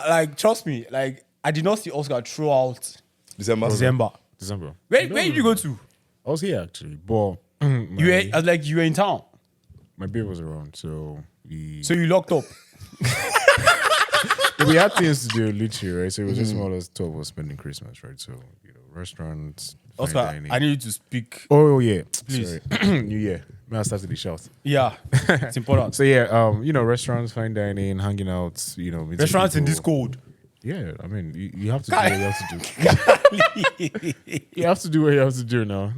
like, trust me, like, I did not see Oscar throughout December. December. Where did you go to? I was here actually, but You were in town, my babe was around, so so you locked up. we had things to do literally, right? So it was just more or less 12 of us spending Christmas, right? So restaurants, fine Oscar, dining. I need you to speak. Oh yeah, Please. Sorry. New Year. May I start to the shout? Yeah, it's important. So yeah, restaurants, fine dining, hanging out, meeting Restaurants in people. this cold. Yeah, I mean, you have to do what you have to do. You have to do what you have to do now.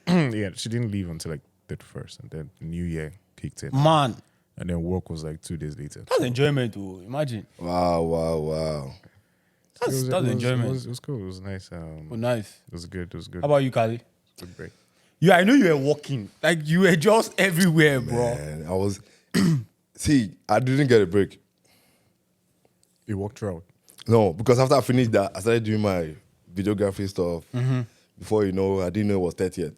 Yeah, she didn't leave until like 31st, and then New Year kicked in, Man, and then work was like 2 days later. that's enjoyment, too. Imagine. Wow. That's It enjoyment. was cool. It was nice. Oh, nice. It was good. It was good. How about you, Kali? It was great. Yeah, I know you were walking. Like, you were just everywhere, bro. And I was. See, I didn't get a break. You walked throughout. No, because after I finished that, I started doing my videography stuff. Before you know, I didn't know it was 30th.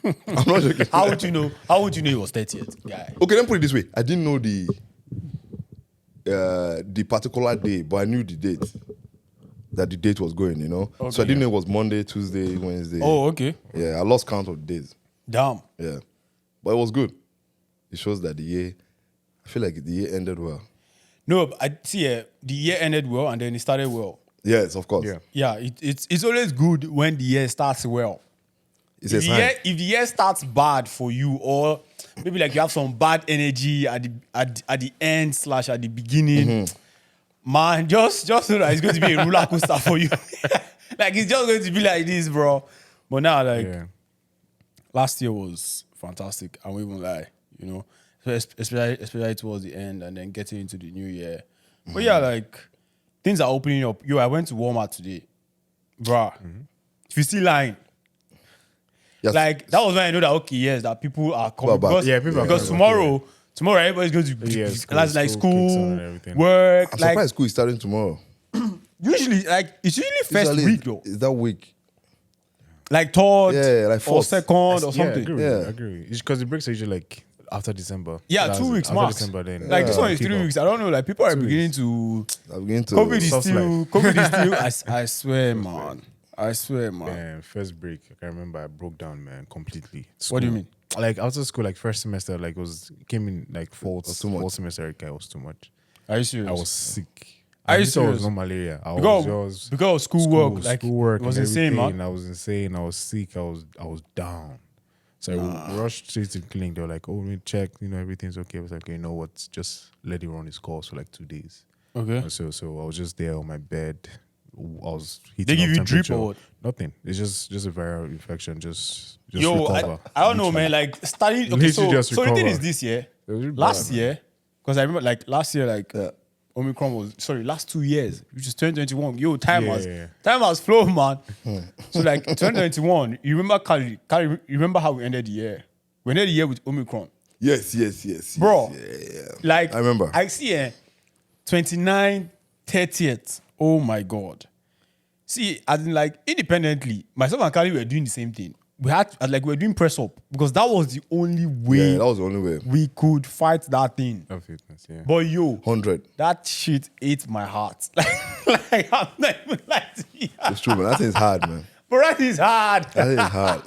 I'm not joking. How would you know? How would you know it was 30th? Guy. Okay, let me put it this way. I didn't know the particular day, but I knew the date. That the date was going, Okay, so I didn't know it was Monday, Tuesday, Wednesday. Oh, okay. Yeah, I lost count of the days. Damn. Yeah. But it was good. It shows that I feel like the year ended well. No, I see. The year ended well, and then it started well. Yes, of course. Yeah. Yeah, it's always good when the year starts well. It's a sign. If the year starts bad for you, or maybe like you have some bad energy at the end / at the beginning, man, just know that it's going to be a roller coaster for you. Like, it's just going to be like this, bro. But now, like, Yeah. last year was fantastic. I won't even lie, especially towards the end and then getting into the new year. But yeah, like, things are opening up. Yo, I went to Walmart today, bruh. If you see line, Yes. like, that was when I know that, okay, yes, that people are coming. Well, but- because Yeah, people are because coming back, tomorrow everybody's going to Yeah, school, school like kicks on school, and everything. work. I'm Like, surprised school is starting tomorrow. usually, like, it's usually first Usually, week, though. Is that week? Like third, Yeah, like or fourth. second, or Yeah, I something. agree. Yeah. I agree. It's because the breaks are usually like after December. Yeah, That's 2 it. weeks After max. December, then Like, this one is kick 3 off. weeks. I don't know. Like, people are 2 beginning weeks. to. I'm beginning to. COVID is Soft still. COVID is still. I swear, man. I swear, man. Man, first break, I remember I broke down, man, completely. What do you School. mean? Like after school, like first semester, like came in like fourth too much. semester. Like, it was too much. Are you serious? I was sick. Are you I thought it serious? was no malaria. I because was just because of schoolwork. Like, schoolwork it was and insane, everything. man. I was insane. I was sick. I was down. So I rushed straight to the clinic. They were like, "Oh, we check. Everything's okay." I was like, "You know what? Just let it run its course for like 2 days." Okay. So I was just there on my bed. I was heating They give up you drip temperature. or what? Nothing. It's just a viral infection. Just Yo, recover. I don't know, man. Like, starting. Okay, Literally so just the thing recover. is this year. It was really Last bad, year, because I remember, like, last year, like, Omicron was, last 2 years, which is 2021. Yo, time has flown, man. So, like, 2021, you remember, Kali, you remember how we ended the year? We ended the year with Omicron. Yes. Bro. Yeah. Like, I remember. I see 29, 30th. Oh my God. See, as in, like, independently, myself and Kali were doing the same thing. We were doing press up because that was the only way Yeah, that was the only way. we could fight that thing. Of fitness, yeah. But yo, 100. that shit ate my heart. Like I'm not even like to be It's true, man. That thing is hard, man. But that is hard. That thing is hard.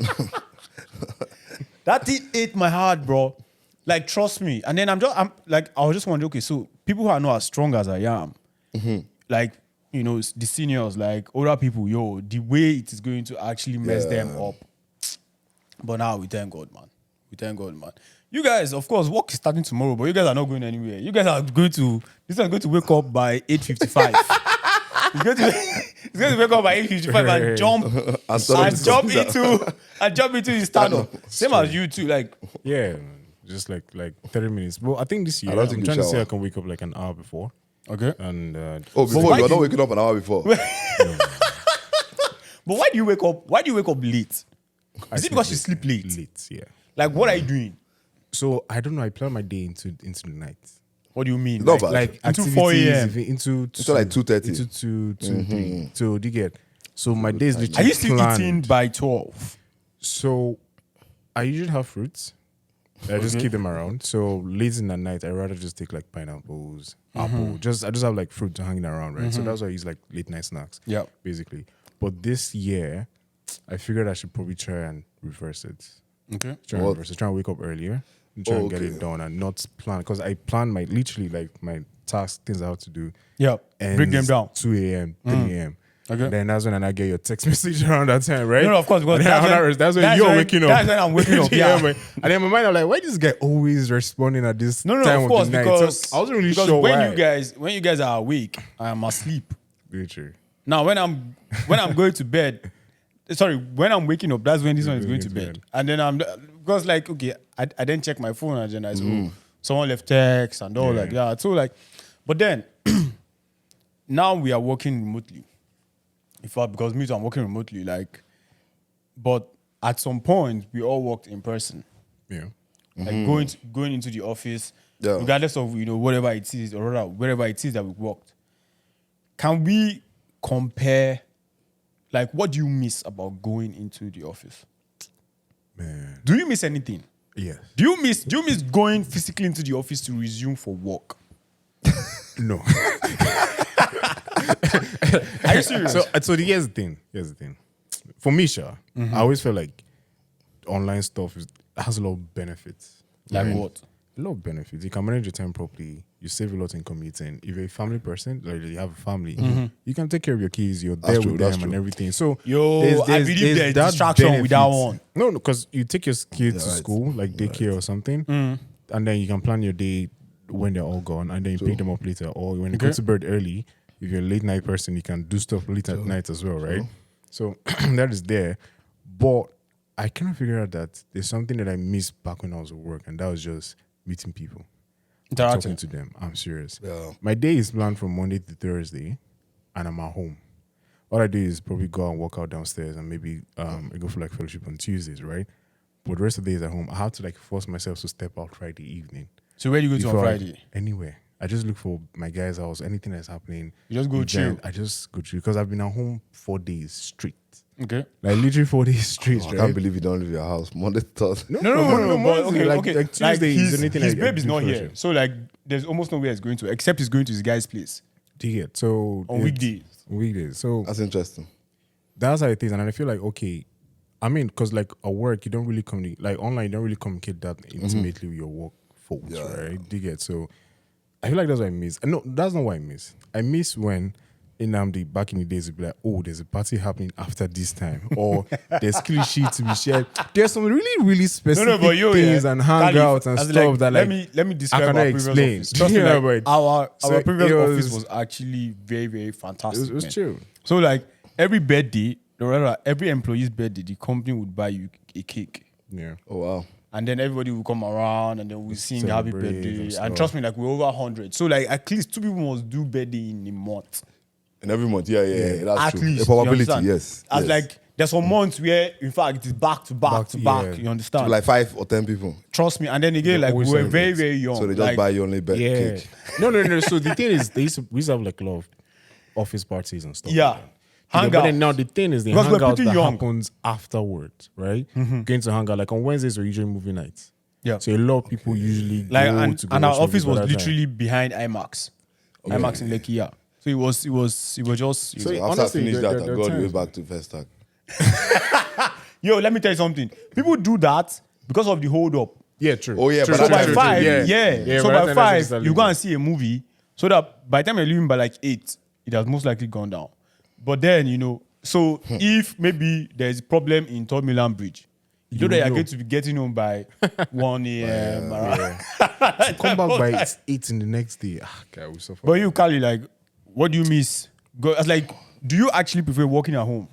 That thing ate my heart, bro. Like, trust me. And then I was just wondering, okay, so people who are not as strong as I am, like, the seniors, like older people, yo, the way it is going to actually mess them up. But now we thank God, man. You guys, of course, work is starting tomorrow, but you guys are not going anywhere. You guys are going to wake up by 8:55. It's going to wake up by 8:55 and jump into the stand-up. Same as you too, like. Yeah, just like 30 minutes. Well, I think this year, don't I'm think you trying to say shower. I can wake up like an hour before. Okay. And Before why you are do not you- waking up an hour before. But why do you wake up? Why do you wake up late? Is it because you sleep late? Late, yeah. Like, what are you doing? So I don't know. I plan my day into the night. What do you mean? Not Like, bad. Like into 4 a.m. into like 2:30. into 3. So do you get? So my day is Are literally you still planned. eating by 12? So I usually have fruits. I just keep them around. So late in the night, I rather just take like pineapples, apple. I just have like fruit hanging around, right? So that's why I use like late night snacks. Yeah. Basically. But this year, I figured I should probably try and reverse it. Okay. Try and wake up earlier and try and get it done and not plan, because I plan my literally like my tasks, things I have to do. Yeah. Break them down. 2 a.m., 3 a.m. Okay. Then that's when I get your text message around that time, right? No, of course, because that's when you're waking up. That's when I'm waking up. Yeah. man. And in my mind, I'm like, why this guy always responding at this No, time of course, of the night? because So I wasn't really because sure when why. you guys are awake, I am asleep. Literally. Now when I'm going to bed, sorry, when I'm waking up, that's when this one is going to bed. And then I'm because like okay, I didn't check my phone and then I said, someone left text and all like that. So like, but then now we are working remotely. In fact, because me too, I'm working remotely. Like, but at some point we all worked in person. Yeah. Like going into the office, Yeah. regardless of whatever it is or rather wherever it is that we worked. Can we compare? Like, what do you miss about going into the office? Man. Do you miss anything? Yes. Do you miss going physically into the office to resume for work? No. Are you serious? So here's the thing. For me, sure, I always feel like online stuff has a lot of benefits. Like what? A lot of benefits. You can manage your time properly. You save a lot in commuting. If you're a family person, like you have a family, you can take care of your kids. You're there true, with that's them and true. everything. So I believe there's that distraction with that one. No, because you take your kids to Right. school, like daycare or something, and then you can plan your day when they're all gone, and then you pick them up later. Or when you go to bed early, if you're a late night person, you can do stuff late at night as well, right? So that is there. But I cannot figure out that there's something that I missed back when I was at work, and that was just meeting people, talking to them. I'm serious. Yeah. My day is planned from Monday to Thursday, and I'm at home. All I do is probably go and walk out downstairs and maybe I go for like fellowship on Tuesdays, right? But the rest of the days at home, I have to like force myself to step out Friday evening. So where do you go to on Before I- Friday? Anywhere. I just look for my guys' house, anything that's happening. You just go chill. I just go chill because I've been at home 4 days straight. Okay. Like literally 4 days straight, I right? can't believe you don't leave your house Monday to Thursday. No. But Monday, okay. like Tuesday is his anything his I babe is do not for here, sure. so like there's almost nowhere he's going to, except he's going to his guy's place Do you get? So on weekdays. Weekdays. So That's interesting. that's how it is. And I feel like, okay, I mean, because like at work, you don't really communicate, like online, you don't really communicate that intimately with your workforce, right? Do you get? So I feel like that's what I miss. No, that's not what I miss. I miss when in Namdi back in the days, it'd be like, oh, there's a party happening after this time, or there's cliche to be shared. There's some really, really specific things and hangouts and stuff that like let me describe I our cannot previous explain. office. Trust me, Yeah, like, but our so previous it office was- was actually very, very fantastic. it was man. chill. So like every birthday, or rather every employee's birthday, the company would buy you a cake. Yeah. Oh wow. And then everybody will come around and then we'll sing happy Celebrate birthday. and stuff. And trust me, like we're over 100. So like at least 2 people must do birthday in a month. And every month, yeah, that's At true. least. The you probability, understand? yes. As yes. like there's some months where in fact it is back to back to back. yeah. You understand? like 5 or 10 people. Trust me. And then again, They like we always were very, celebrate. very young. So they just like, buy you only Yeah. cake. No. So the thing is, we used to have like a lot of office parties and stuff. Yeah. Like that. But then Hangout. now the thing is, the Because we're hangout pretty that young. happens afterwards, right? Going to hang out. Like on Wednesdays, we're usually movie nights. Yeah. So a lot of people usually Like go and, to go and our watch office movies was by that time. literally behind IMAX. IMAX in Lekki, yeah. So it was just So After honestly, I finish there- that, I there are go all the way times- back to first tag. yo, let me tell you something. People do that because of the hold up. Yeah, true. Oh, yeah, True, but So true, by true, 5, true. yeah. So by by that time, 5, that's you go and see a movie. So that by the time you're leaving by like 8, it has most likely gone down. But then, so if maybe there's a problem in Third Milan Bridge, you know that you're going to be getting home by 1 a.m. around. Come back by 8 in the next day. Okay, we suffer. But you, Kali, like, what do you miss? Like, do you actually prefer working at home?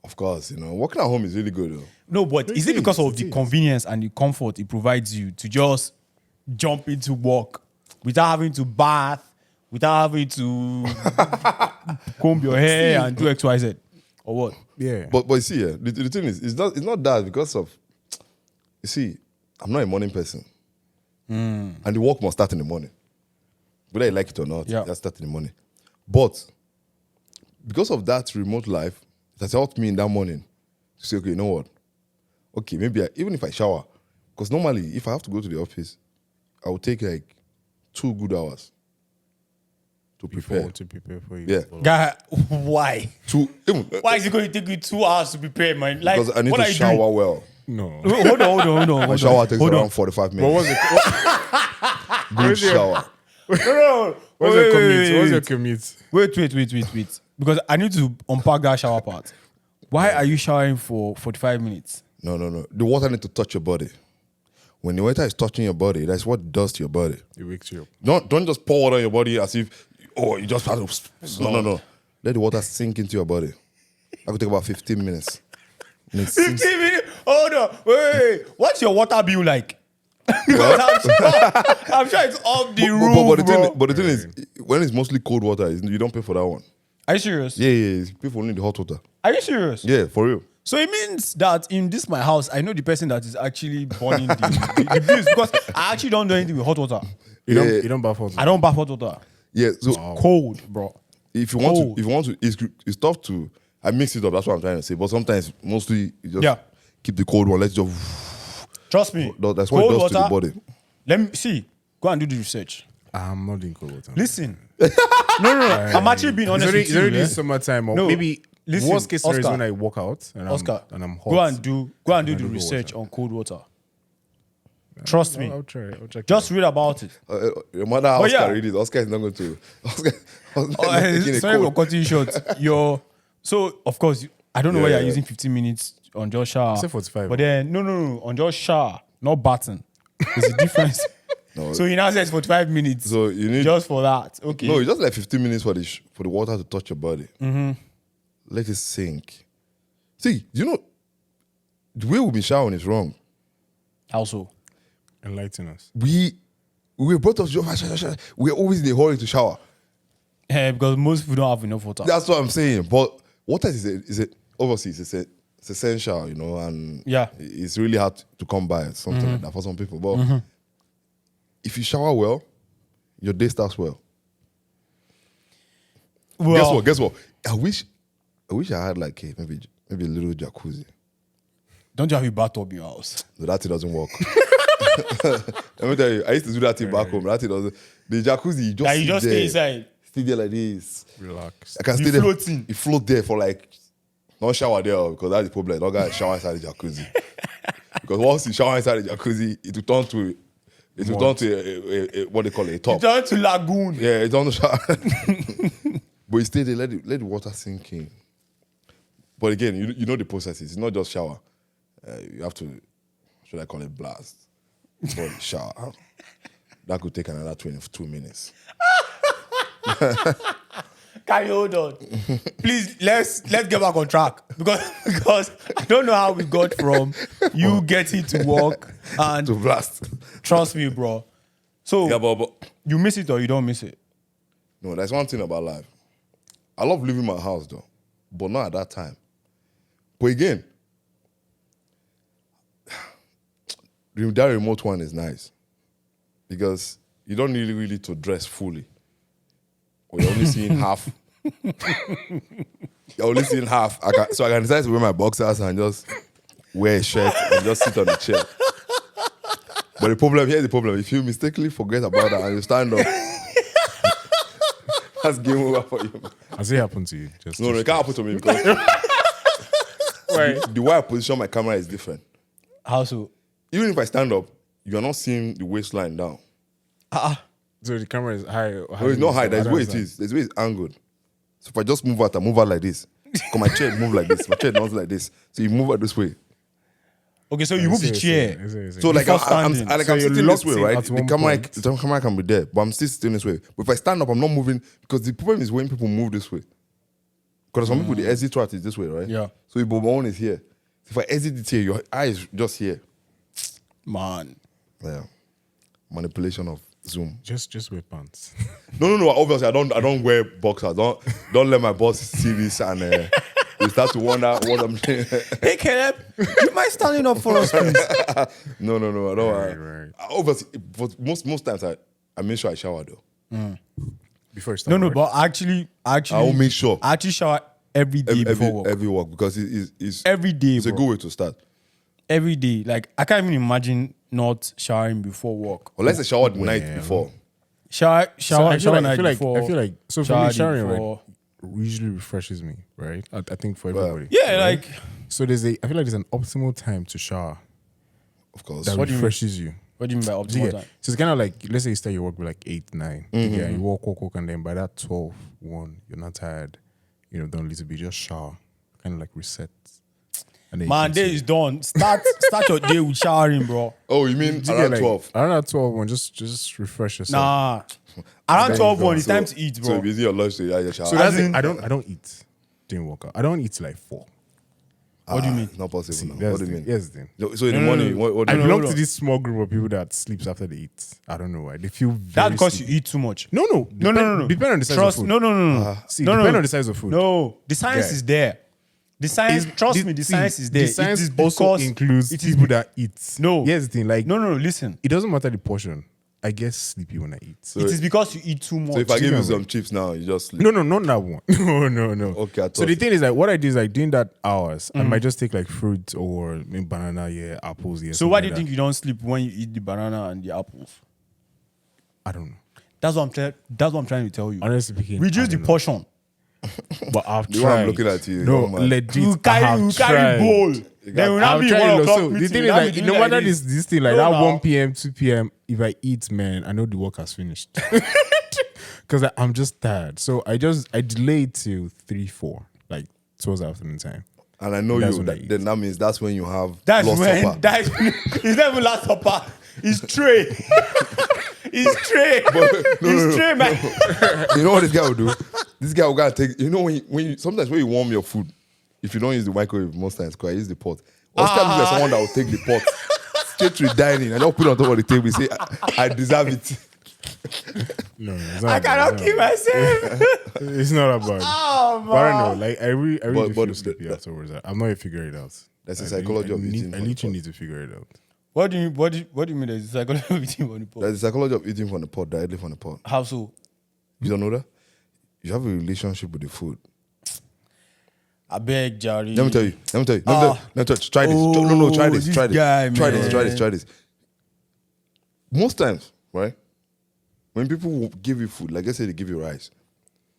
Of course, working at home is really good though. No, but is it because of the convenience and the comfort it provides you to just jump into work without having to bath, without having to comb your hair and do X, Y, Z? Or what? yeah. But you see, the thing is, it's not that because of, you see, I'm not a morning person. And the work must start in the morning. Whether you like it or not, Yeah. it has to start in the morning. But because of that remote life, it has helped me in that morning to say, okay, you know what? Okay, maybe even if I shower, Because normally, if I have to go to the office, I would take like 2 good hours to prepare. to prepare for you. Yeah. Guy, why? Even, Why is it going to take you 2 hours to prepare, man? Like, because I need what to are you shower doing? well. No. Hold on. My shower takes Hold on. around 45 But minutes. what's the Good shower. No. what's your commute? What's your commute? Wait. Because I need to unpack that shower part. Why are you showering for 45 minutes? No. The water need to touch your body. When the water is touching your body, that's what it does to your body. It wakes you up. Don't just pour water on your body as if you just have to. No. Let the water sink into your body. That could take about 15 minutes. And it sinks- 15 minutes? Hold on. Wait. What's your water bill like? Because I'm sure it's off the roof, but the thing is, when it's mostly cold water, you don't pay for that one. Are you serious? Yeah. You pay for only the hot water. Are you serious? Yeah, for real. So it means that in this my house, I know the person that is actually burning the bills because I actually don't do anything with hot water. You don't bath water. I don't bath hot water. Yeah, so Cold, bro. if you want to, it's tough to. I mix it up. That's what I'm trying to say. But sometimes, mostly, you just keep the cold one. Let's just. Trust me. That's what it does to the body. Let me see. Go and do the research. I'm not doing cold water. Listen. No. I'm actually being honest with It's you. already yeah? summertime, or No, maybe listen, worst case scenario is Oscar. when I walk out and Oscar, I'm hot. go and do the do the research water. on cold water. Trust me. I'll try. I'll check. Just read about it. Your mother Oscar yeah. read it. Oscar is not going to. Oscar is Oh, taking a sorry for cold. cutting you short. So of course, I don't know why you're using 15 minutes on just shower. Say 45. But then no, on just shower, not bathing. There's a difference. So he now says 45 minutes. So you need just for that. Okay. No, it's just like 15 minutes for the water to touch your body. Let it sink. See, you know, the way we've been showering is wrong. Also, Enlighten us. We're both of we're always in a hurry to shower. because most people don't have enough water. That's what I'm saying. But water is obviously it's essential, you know, and it's really hard to come by something like that for some people. But if you shower well, your day starts well. Guess what? I wish I had like maybe a little jacuzzi. Don't you have a bathtub in your house? No, that thing doesn't work. Let me tell you, I used to do that thing back home. That thing doesn't. The jacuzzi, you just stay inside. Stay there like this. Relax. I can You stay there. floating. You float there for like, don't shower there because that's the problem. Don't go shower inside the jacuzzi. Because once you shower inside the jacuzzi, it will turn to a what they call it, a top. Turn to lagoon. Yeah, it's on the shower. But you stay there, let the water sink in. But again, you know the processes. It's not just shower. You have to, should I call it blast? Before the shower. That could take another 22 minutes. Can you hold on? Please, let's get back on track. Because I don't know how we got from you getting to work and To blast. trust me, bro. So Yeah, but you miss it or you don't miss it? no, there's one thing about life. I love leaving my house though, but not at that time. But again, that remote one is nice because you don't really to dress fully. Or you're only seeing half. You're only seeing half. So I can decide to wear my boxers and just wear a shirt and just sit on the chair. But here's the problem. If you mistakenly forget about that and you stand up, that's game over for you. Has it happened to you? No, it can't happen to me because the way I position my camera is different. How so? Even if I stand up, you are not seeing the waistline down. So the camera is high. No, it's not high. There's where it is. There's where it's angled. So if I just move out, I move out like this. Because my chair move like this. My chair not like this. So you move out this way. Okay, so you move the chair. So like Before I'm standing. So you're sitting this locked way, in right? at The one point. camera can be there, but I'm still sitting this way. But if I stand up, I'm not moving because the problem is when people move this way. Because some people the exit route is this way, right? Yeah. So if my own is here, if I exit it here, your eye is just here. Man. Yeah. Manipulation of Zoom. Just wear pants. No. Obviously, I don't wear boxers. Don't let my boss see this and they start to wonder what I'm doing. Hey, Caleb, you mind standing up for us, please? No. I don't. Right. Obviously, but most times I make sure I shower though. Before you start No, work. but actually, I will make sure I actually shower every day before work. every work because it's Every day, It's a bro. good way to start. Every day. Like, I can't even imagine not showering before work. Unless I showered the night Well. before. Shower I feel night like before. I feel like so for shower me day showering before. right usually refreshes me, right? I think for Well, everybody. Yeah, like So I feel like there's an optimal time to shower Of course. that What do you mean? refreshes you. what do you mean by So, optimal yeah. time? So it's kind of like, let's say you start your work by like 8, 9. Yeah, you walk, and then by that 12, 1, you're not tired. You know, don't need to be just shower, kind of like reset. And then you Man, can day see- is done. Start your day with showering, bro. Oh, you mean You get, around like, 12? Around that 12, 1, just refresh yourself. Nah. Around 12 1, it's So- time to eat, So bro. if you see your lunch, you have your shower. So that's As it. in- I don't eat during workout. I don't eat till like 4. What do you mean? Not possible See, now. that's What do the you thing. mean? Yes, the thing. So in the No, no, morning, no. what do I you No, belong no. to this small group of people that sleeps after they eat. I don't know why. They feel very That's because sleepy. you eat too much. No. No. Depend on the size Trust, of food. no. See, no, depend no. on the size of food. No, the science Yeah. is there. The science, trust me, the see, science is there. The science it is also because includes it is people that eat. No. Here's the thing. Like, no, listen. it doesn't matter the portion. I get sleepy when I eat. It is because you eat too much. So if I give you Chicken some chips now, you just sleep. No, not that one. No. Okay, I So thought the thing is, like, what I do is, like, during that hours, I might just take like fruit or maybe banana, apples, So why do you think you don't sleep when you eat the banana and the apples? I don't know. That's what I'm trying to tell you. Honestly speaking, Reduce I the don't know. portion. But I've The tried. way I'm looking at you, No, oh, man. legit. You I have carry tried. bowl. Then we now I've be tried 1 a lot. o'clock So the meeting, thing we is, now be like, doing no like matter this. this thing, like No, that now. 1 p.m., 2 p.m., if I eat, man, I know the work has finished. Because I'm just tired. So I delay it till 3, 4, like towards the afternoon time. And I know That's you. what I eat. Then that means that's when you have That's lost when supper. it's not even last supper. It's tray. It's tray. It's tray, man. You know what this guy will do? This guy will gotta take. You know when you sometimes when you warm your food, if you don't use the microwave most times, because I use the pot. Oscar looks like someone that will take the pot straight to the dining and just put it on top of the table. Say, I deserve it. No, it's not I about cannot that. keep myself. It's not about Oh, man. But I don't know. Like, I really But feel the- sleepy afterwards. I'm not even figuring it out. That's the Like, psychology I of need- eating I from the literally pot. need to figure it out. What do you mean there's a psychology of eating on the pot? That's the psychology of eating from the pot, directly from the pot. How so? You don't know that? You have a relationship with the food. I beg, Jerry. Let me tell you. Let me try this. Try this. Oh, Try this. this Try this. guy, Try this. man. Try this. Most times, right? When people will give you food, like let's say they give you rice,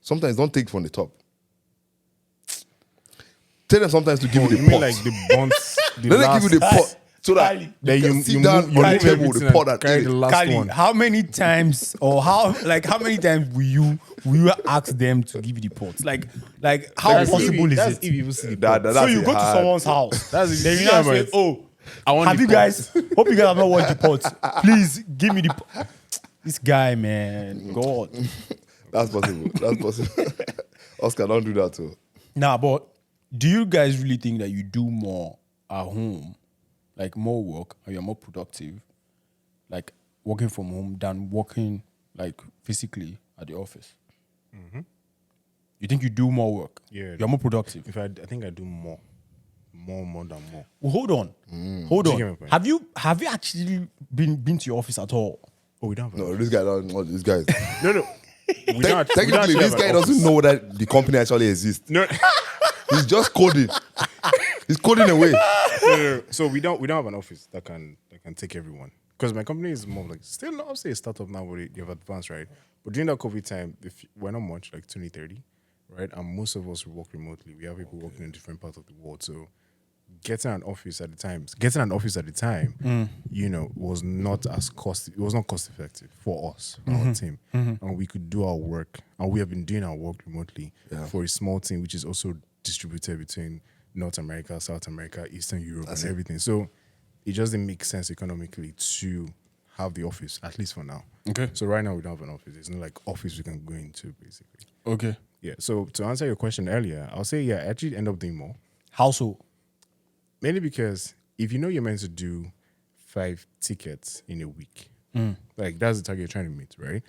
sometimes don't take from the top. Tell them sometimes to give you the You mean pot. like the buns? The Let them last, give you the pot so that Kali. Then you can you sit down on the move table with everything the pot and and carry eat the it. last Kali, one. how many times or how many times will you ask them to give you the pot? Like how That's possible if, is that's it? if you see the That- pot. that's So you go to hard. someone's house. That's if then you you now see say, them, "Oh, I want have the you pot." guys? Hope you guys have not watched the pot. Please give me the pot." This guy, man, God. That's possible. That's possible. Oscar, don't do that too. Nah, but do you guys really think that you do more at home, like more work, or you're more productive, like working from home than working like physically at the office? You think you do more work? Yeah. You're more productive. If I think I do more than more. Well, hold on. Hold Do you get my on. point? Have you actually been to your office at all? Oh, we don't have No, this guy don't. No, this guy. no. We don't, Technically, this guy doesn't know that the company actually exists. No. He's just coding. He's coding away. No. So we don't have an office that can take everyone, because my company is more like still not, I'll say a startup now, but you have advanced, right? But during that COVID time, we're not much, like 20, 30, right? And most of us work remotely. We have people working in different parts of the world, so getting an office at the time, you know, was not cost effective for us, for our team, and we could do our work, and we have been doing our work remotely for a small team, which is also distributed between North America, South America, Eastern Europe, and everything. So it just didn't make sense economically to have the office, at least for now. Okay. So right now we don't have an office. There's no like office we can go into, basically. Okay. Yeah. So to answer your question earlier, I'll say I actually end up doing more. How so? Mainly because if you know you're meant to do 5 tickets in a week, like that's the target you're trying to meet, right?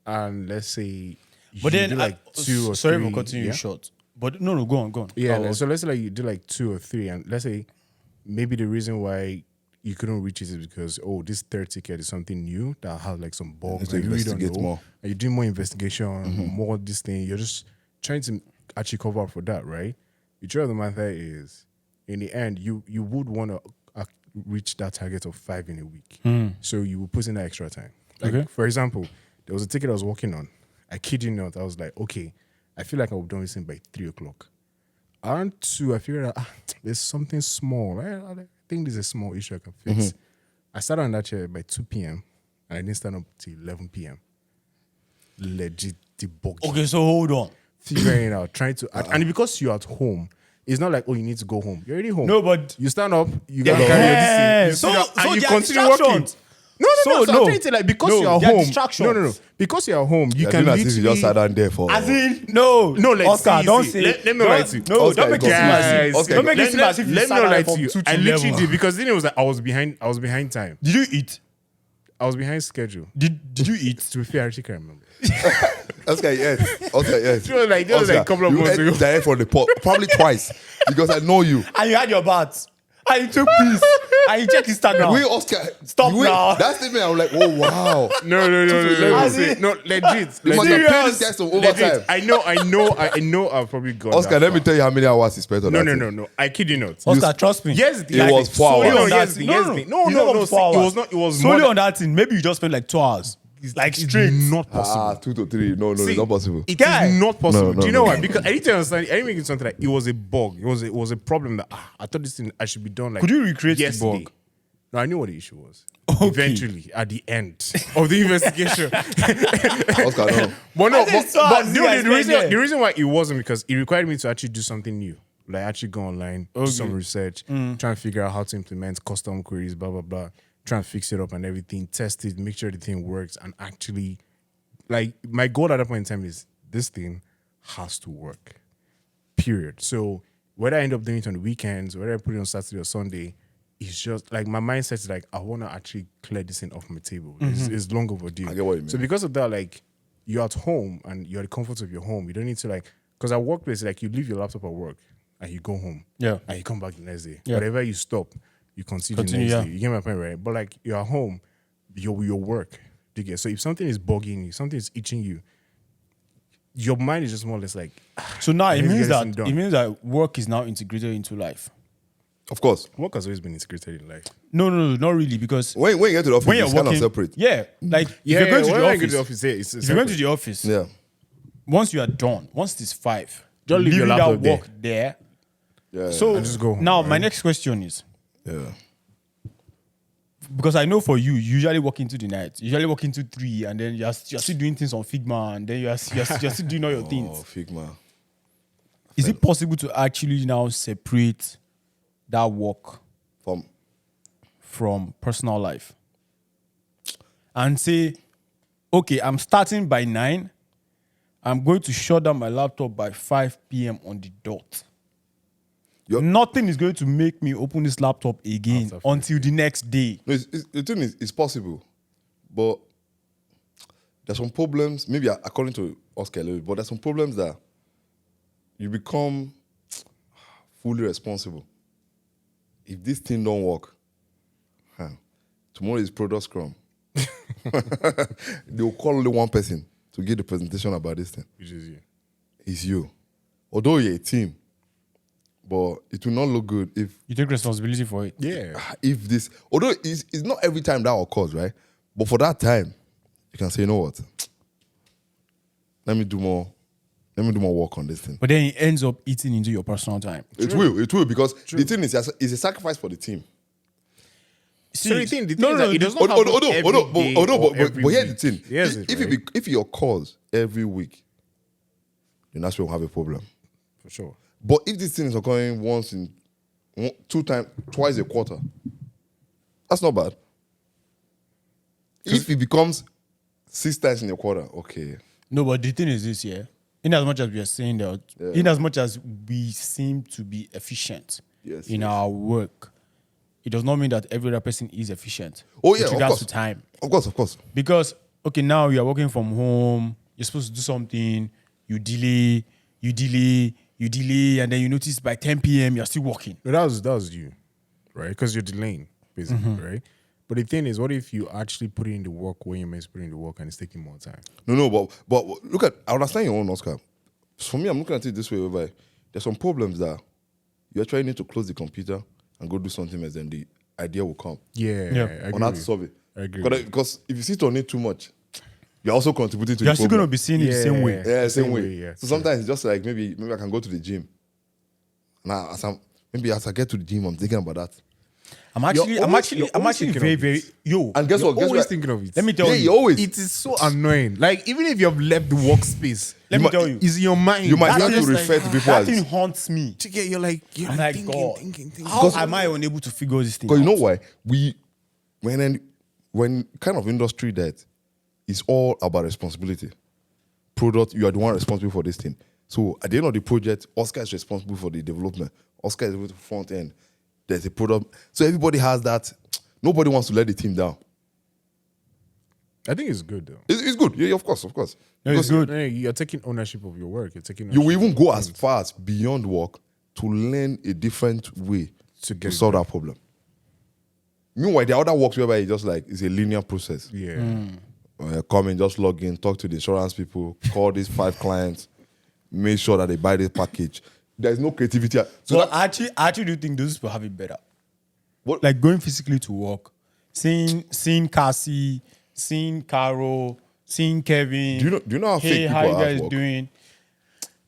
And let's say But you then, do like 2 or 3. sorry for cutting you yeah? short. But no, go on. Yeah, Oh, like, so let's say like you do like 2 or 3, and let's say maybe the reason why you couldn't reach it is because this 3rd ticket is something new that has like some bugs to that you really don't investigate know. more. And you're doing more investigation, more this thing. You're just trying to actually cover up for that, right? The truth of the matter is, in the end, you would want to reach that target of 5 in a week. So you will put in that extra time. Like, Okay. for example, there was a ticket I was working on. I kid you not. I was like, okay, I feel like I would done this thing by 3 o'clock. Around 2, I figured out there's something small. I think there's a small issue I can fix. I started on that chair by 2 p.m. and I didn't stand up till 11 p.m. Legit debugging. Okay, so hold on. Figuring it out, trying to, and because you're at home, it's not like, oh, you need to go home. You're already home. No, but you stand up, you gotta carry your this thing, you sit down, and you there are continue working. distractions. No. So, So I'm no. trying to like because No, you're there are home. distractions. No. Because you're home, you You're can doing as if you just sat literally. down there for. As in, no, let's Oscar, see, don't see. say. Let me don't- lie to you. No, Oscar, don't make it you seem go. as Guys, if. Oscar, Don't make it let seem as if you me sat not down lie from to you. 2 to I literally 11. did because then it was like I was behind time. Did you eat? I was behind schedule. Did you eat? To be fair, I actually can't remember. Oscar, yes. Oscar, yes. It was like a couple of you months ate ago. direct from the pot, probably twice, because I know you. And you had your bath. And you took peace. And you check Instagram. Wait, Oscar, Stop now. That statement, I'm like, oh wow. No. As in- No, legit. You must have Serious? paid this guy some Legit. overtime. I know. I've probably gone. Oscar, that let me far. tell you how many hours he spent on that. thing. No. I kid you not. Oscar, trust me. Yes, It was 4 Solely hours. on that Yes, thing. yes, No. no, You no, know no, what, see, 4 hours. it was not- it was solely more on that thing. Maybe you just spent like 2 hours. Like straight. Not possible. 2 to 3. No, See, it's not possible. It Guy. is not possible. No, Do you know no. why? Because I need to understand. I didn't make it something like it was a bug. It was a problem that I thought this thing I should be done like. Could you recreate the yesterday. bug? No, I knew what the issue was. Okay. Eventually, at the end of the investigation. Oscar, no. But no, I think so, but I no, see, the reason yeah. the reason why it wasn't because it required me to actually do something new. Like actually go online, do some research, try and figure out how to implement custom queries, blah blah blah, try and fix it up and everything, test it, make sure the thing works, and actually, like my goal at that point in time is this thing has to work. Period. So whether I end up doing it on the weekends, whether I put it on Saturday or Sunday, it's just like my mindset is like I want to actually clear this thing off my table. It's long overdue. I get what you mean. So because of that, like you're at home and you're at the comfort of your home. You don't need to like because at workplace, like you leave your laptop at work and you go home. Yeah. And you come back the next day. Yeah. Whatever you stop, you continue the Continue, next yeah. day. You get my point, right? But like you're at home, your work. Do you get? So if something is bugging you, something is itching you, your mind is just more or less like So now it Let's means get this that thing done. it means that work is now integrated into life. Of course. work has always been integrated in life. No, not really, because When you get to the office, when you're it's kind working, of separate. yeah, like if Yeah, you're going to when the I office, go to the office, yeah, it's if you're going to separate. the office, Yeah. once you are done, once it's 5, Just leave your leaving laptop that work there. Yeah. So And just go home, now right? my next question is, yeah. because I know for you usually work into the night, you usually work into 3, and then you're still doing things on Figma, and then you're still doing all your Oh, things. Figma. Is it possible to actually now separate that work from personal life and say, okay, I'm starting by 9, I'm going to shut down my laptop by 5 p.m. on the dot. You're- Nothing is going to make me open this laptop again After 5 until the next day. No, the thing is, it's possible, but there's some problems. Maybe according to Oscar, but there's some problems that you become fully responsible. If this thing don't work, tomorrow is product scrum. They will call only one person to give the presentation about this thing. Which is you. It's you. Although you're a team, but it will not look good You take responsibility for it. Yeah. if this, although it's not every time that occurs, right? But for that time, you can say, you know what? Let me do more work on this thing. But then it ends up eating into your personal time. It will, because the thing is, it's a sacrifice for the team. So the thing is that it does not Although, happen but here's the thing. Yes, If your calls every week, then that's where we'll have a problem. for sure. But if this thing is occurring twice a quarter, that's not bad. If it becomes 6 times in a quarter, okay. No, but the thing is this, yeah. In as much as we are saying that, in as much as we seem to be efficient in our work, it does not mean that every other person is efficient. Oh, yeah, with of regards course. to time. Of course. Because, okay, now you are working from home, you're supposed to do something, you delay, and then you notice by 10 p.m. you're still working. No, that was you, right? Because you're delaying, basically, right? But the thing is, what if you actually put in the work when you're meant to put in the work and it's taking more time? No, but look at, I understand your own, Oscar. For me, I'm looking at it this way, whereby there's some problems that you actually need to close the computer and go do something else, and idea will come Yeah, Yeah. I agree on how to with you. solve it. I agree. Because if you sit on it too much, you're also contributing to You're the still problem. gonna be seeing it the same way. Yeah, same way. yeah. So sometimes it's just like maybe I can go to the gym. Now, as I get to the gym, I'm thinking about that. I'm You're actually always thinking very, of very it. And guess You're what? Guess always what? thinking of it. Let me tell Yeah, you. you always. It is so annoying. Like even if you have left the workspace, Let me might- tell you. it's in your mind. You might That start to is refer like- to people that as thing haunts me. You're like, I'm like, God, thinking. how am I unable to figure this thing because you out? know why when kind of industry that is all about responsibility. Product, you are the one responsible for this thing. So at the end of the project, Oscar is responsible for the development. Oscar is with the front end. There's a product. So everybody has that. Nobody wants to let the team down. I think it's good though. It's good. Yeah, of course. No, it's Because good. You're taking ownership of your work. You're taking you will ownership even of go your as things. far as beyond work to learn a different way To to get it solve that problem. Meanwhile, the other works whereby it's just like it's a linear process. Yeah. Come in, just log in, talk to the insurance people, call these 5 clients, make sure that they buy this package. There's no creativity. So So that, I actually do think those people have it better. what, Like going physically to work, seeing Cassie, seeing Caro, seeing Kevin. Do you know how hey, fake how people you are at guys work? doing?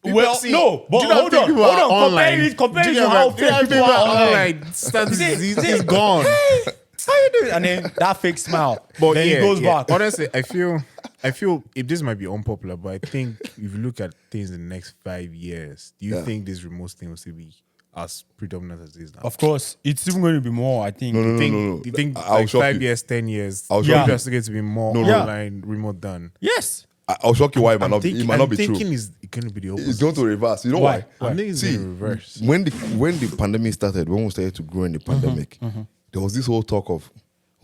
People- Well, see, no, but do you know hold how on, people hold are on. online? Compare Do it you to know how how fake people are online. Stands See, he's gone. How you doing? And then that fake smile. But then yeah, he goes yeah. back. Honestly, I feel if this might be unpopular, but I think if you look at things in the next 5 years, do you Yeah. think this remote thing will still be as predominant as it is now? Of course, it's even going to be more. I think. No, no, think, no. Do you think I'll like shock 5 you. years, 10 years, I'll shock maybe you. it's going to be more No. online, remote done? Yes. I'll shock you why it might not be I'm true. thinking it's going to be the opposite. It's going to reverse. You know why? I think it's See, going to reverse. when the pandemic started, when we started to grow in the pandemic, there was this whole talk of,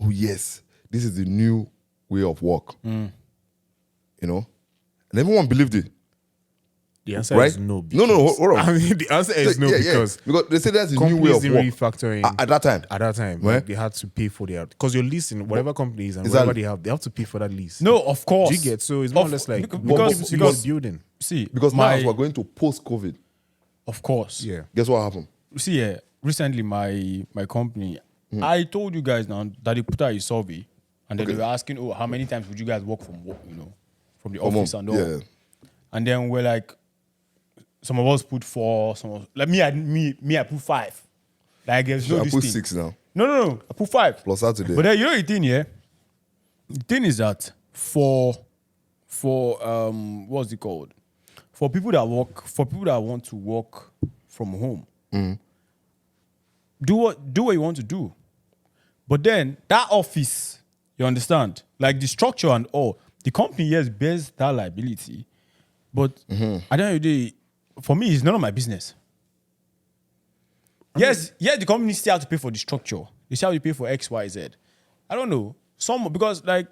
oh yes, this is the new way of work. You know, and everyone believed it. The answer Right? is no. No, because- hold on. I mean, the answer is no Yeah, because they said that's the new way companies of didn't work really factor in at that time. At that time, Right? like, they had to pay for their because you're leasing whatever company is and Exactly. whatever they have to pay for that lease. No, of course. Do you get so it's more or Of- less like because- what because- people because- building. See, Because now my, as we're going to post-COVID, of course. Yeah, guess what happened? See, recently my company, I told you guys now that they put out a survey, and then Okay. they were asking, oh, how many times would you guys work from work, from the From office home. and all. Yeah. And then we're like, some of us put 4, some of like me I put 5. Like there's no I this put thing. 6 now. No, I put 5. Plus Saturday. But then you know the thing, yeah. The thing is that for what's it called? For people that want to work from home, do what you want to do. But then that office, you understand, like the structure and all, the company yes bears that liability. But at the end of the day, for me, it's none of my business. Yes, the company still have to pay for the structure. They still have to pay for X, Y, Z. I don't know. Because like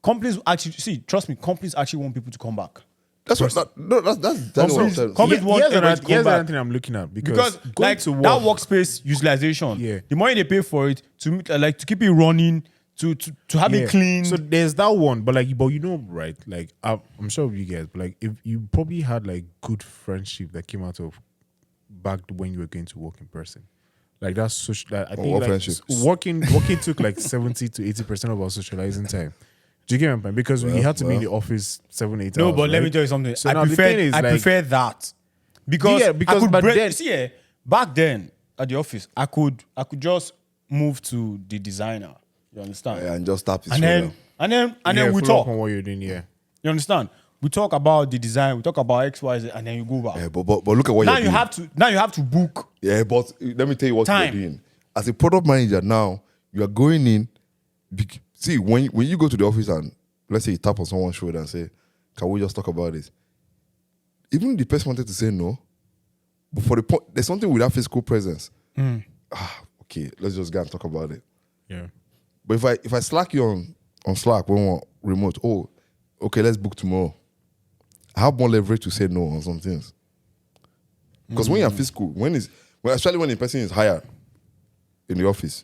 companies actually trust me, companies actually want people to come back. That's what. That's what I'm Companies- saying. companies want here's everybody to come another back. thing I'm looking at Because going like to work, that workspace utilization, Yeah. the money they pay for it to keep it running, to have it clean. So there's that one, but you know, right? Like I'm sure of you guys, but like if you probably had like good friendship that came out of back when you were going to work in person. Like that's social. That I think what like, friendship? working took like 70 to 80% of our socializing time. Do you get my point? Because we had to be in the office 7-8 hours. no, but let me right? tell you something. So I now the thing is, like- prefer that because Yeah, because I could back break, then- see, back then at the office, I could just move to the designer. You understand? Yeah, and just tap his and shoulder. then Yeah, we follow talk. up on what you're doing. Yeah, You understand? We talk about the design. We talk about X, Y, Z, and then you go back. Yeah, but look at what now you're doing. now you have to book. Yeah, but let me tell you what Time. you're doing. As a product manager now, you are going in. See, when you go to the office and let's say you tap on someone's shoulder and say, "Can we just talk about this?" Even the person wanted to say no, but for the point, there's something with that physical presence. Okay, let's just go and talk about it. yeah. But if I slack you on Slack when we're remote, oh, okay, let's book tomorrow. I have more leverage to say no on some things. Because when you're physical, especially when the person is hired in the office,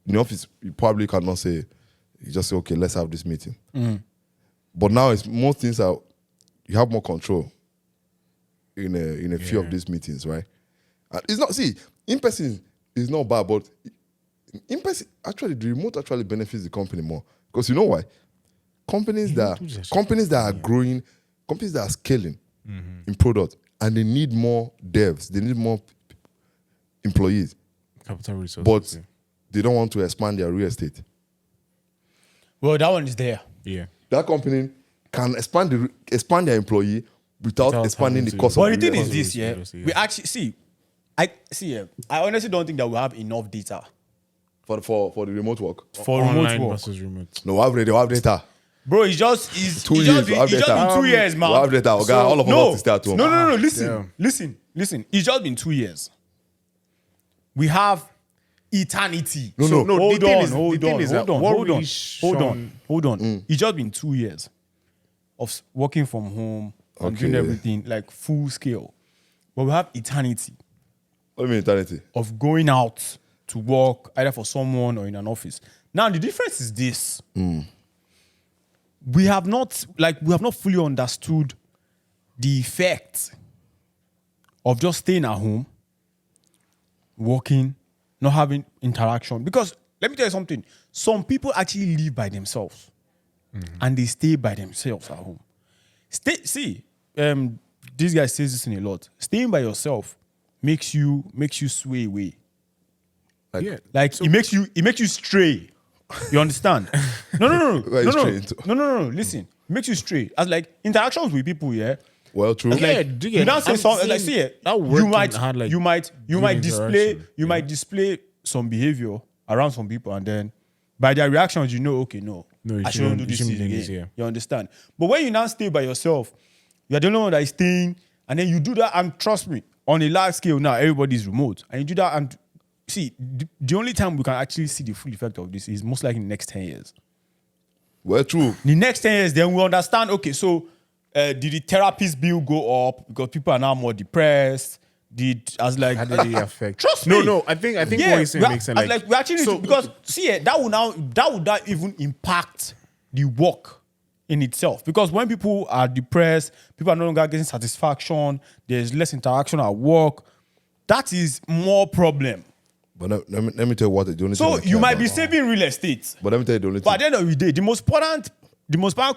you probably cannot say, you just say, okay, let's have this meeting. But now it's most things are you have more control in a few of these meetings, right? And it's not in person is not bad, but actually, the remote actually benefits the company more. Because you know why? Companies that are growing, companies that are scaling in product, and they need more devs, they need more employees, Capital resources. but they don't want to expand their real estate. Well, that one is there. yeah. That company can expand their employee without expanding the having to- cost But of the the thing real is estate. this, yeah. Yeah. We actually see. I honestly don't think that we have enough data for the remote work. for Online remote work. versus remote. No, we have data. Bro, it's it's 2 just years, been, we have it's just data. been 2 years, man. We have data. Okay, all of us have to stay at home. No. damn. Listen. It's just been 2 years. We have eternity. No. the Hold thing on, is- hold the thing on, is that hold on, what hold really on, shone- hold on. It's just been 2 years of working from home and doing Okay. everything like full scale. But we have eternity What do you mean eternity? of going out to work either for someone or in an office. Now the difference is this: we have not fully understood the effect of just staying at home, working, not having interaction. Because let me tell you something: some people actually live by themselves, and they stay by themselves at home. This guy says this in a lot. Staying by yourself makes you sway away. Yeah. Like it makes you stray. You understand? No. Where you straying to? No. Listen, it makes you stray. As like interactions with people, yeah. Well, true. Yeah, Like, do you you- now say I'm something like, saying see, that you working might had, like, you might good display interaction, display some behavior around some people, and then by their reactions, you know, okay, no, No, you I shouldn't do shouldn't- this you thing shouldn't do again. this, yeah. You understand? But when you now stay by yourself, you're the only one that is staying, and then you do that, and trust me, on a large scale now, everybody's remote, and you do that, and see, the only time we can actually see the full effect of this is most likely in the next 10 years. Well, true. The next 10 years, then we understand, okay, so did the therapist bill go up because people are now more depressed? How did it affect? Trust no, me. No, I think what you're saying makes sense. Like we actually need to, because see, that would not even impact the work in itself. Because when people are depressed, people are no longer getting satisfaction, there's less interaction at work, that is more problem. But let me tell you what the only So thing I you care might be about. saving real estate. But let me tell you the only But at thing. the end of the day, the most important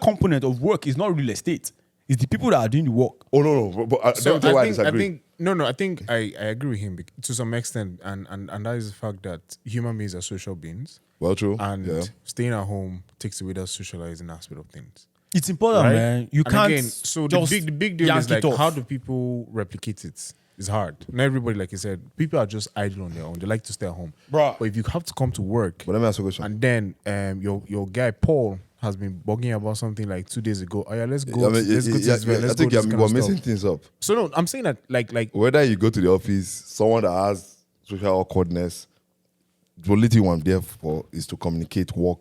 component of work is not real estate. It's the people that are doing the work. Oh no. But let me tell you why I disagree. I think I agree with him to some extent, and that is the fact that human beings are social beings, Well, true. and yeah. staying at home takes away that socializing aspect of things. It's important, Right? man. You And can't. again, so the just big deal yank is it like, off. how do people replicate it? It's hard. Not everybody, like you said, people are just idle on their own. They like to stay at home. Bruh. But if you have to come to work, But let me ask you a question. and then your guy Paul has been bugging about something like 2 days ago. Oh yeah, let's go. I mean, let's go to this event. I Let's think go to this you're kind of missing stuff. things up. So no, I'm saying that like Whether you go to the office, someone that has social awkwardness, the only thing I'm there for is to communicate work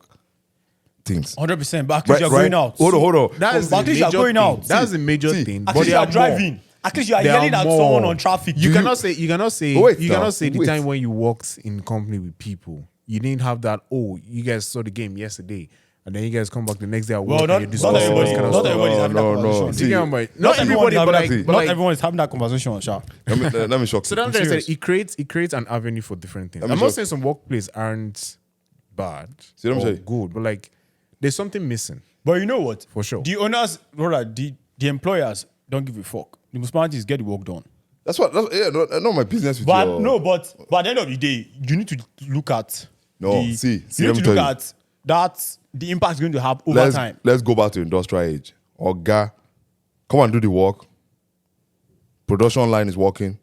things. 100%. But at least you're going out. Hold on. that is But the at least you're major going thing. out. That's the major See, thing. At But least you there are are driving. more. At least you are There yelling are at more. someone on traffic. You cannot say the wait. time when you worked in company with people. You didn't have that. Oh, you guys saw the game yesterday, and then you guys come back the next day at work. Well, and not, you not discuss everybody. this kind of Not stuff. everybody's having No, that no. conversation. See, You get my- Not not everybody, but like, not but like, everyone is having that conversation, Sha. Let me shock so you. that's what I'm saying. serious. It creates an avenue for different things. Let me I'm not shock- saying some workplaces aren't bad See, let me or show you. good, but like there's something missing. But you know what? For sure. The owners, rather, the employers don't give a fuck. The most important is get the work done. That's not my business with But your... no, but at the end of the day, you need to look at No, the, see, you let need me to tell look you. at that the impact is going to have over time. Let's go back to industrial age. Oga, come and do the work. Production line is working.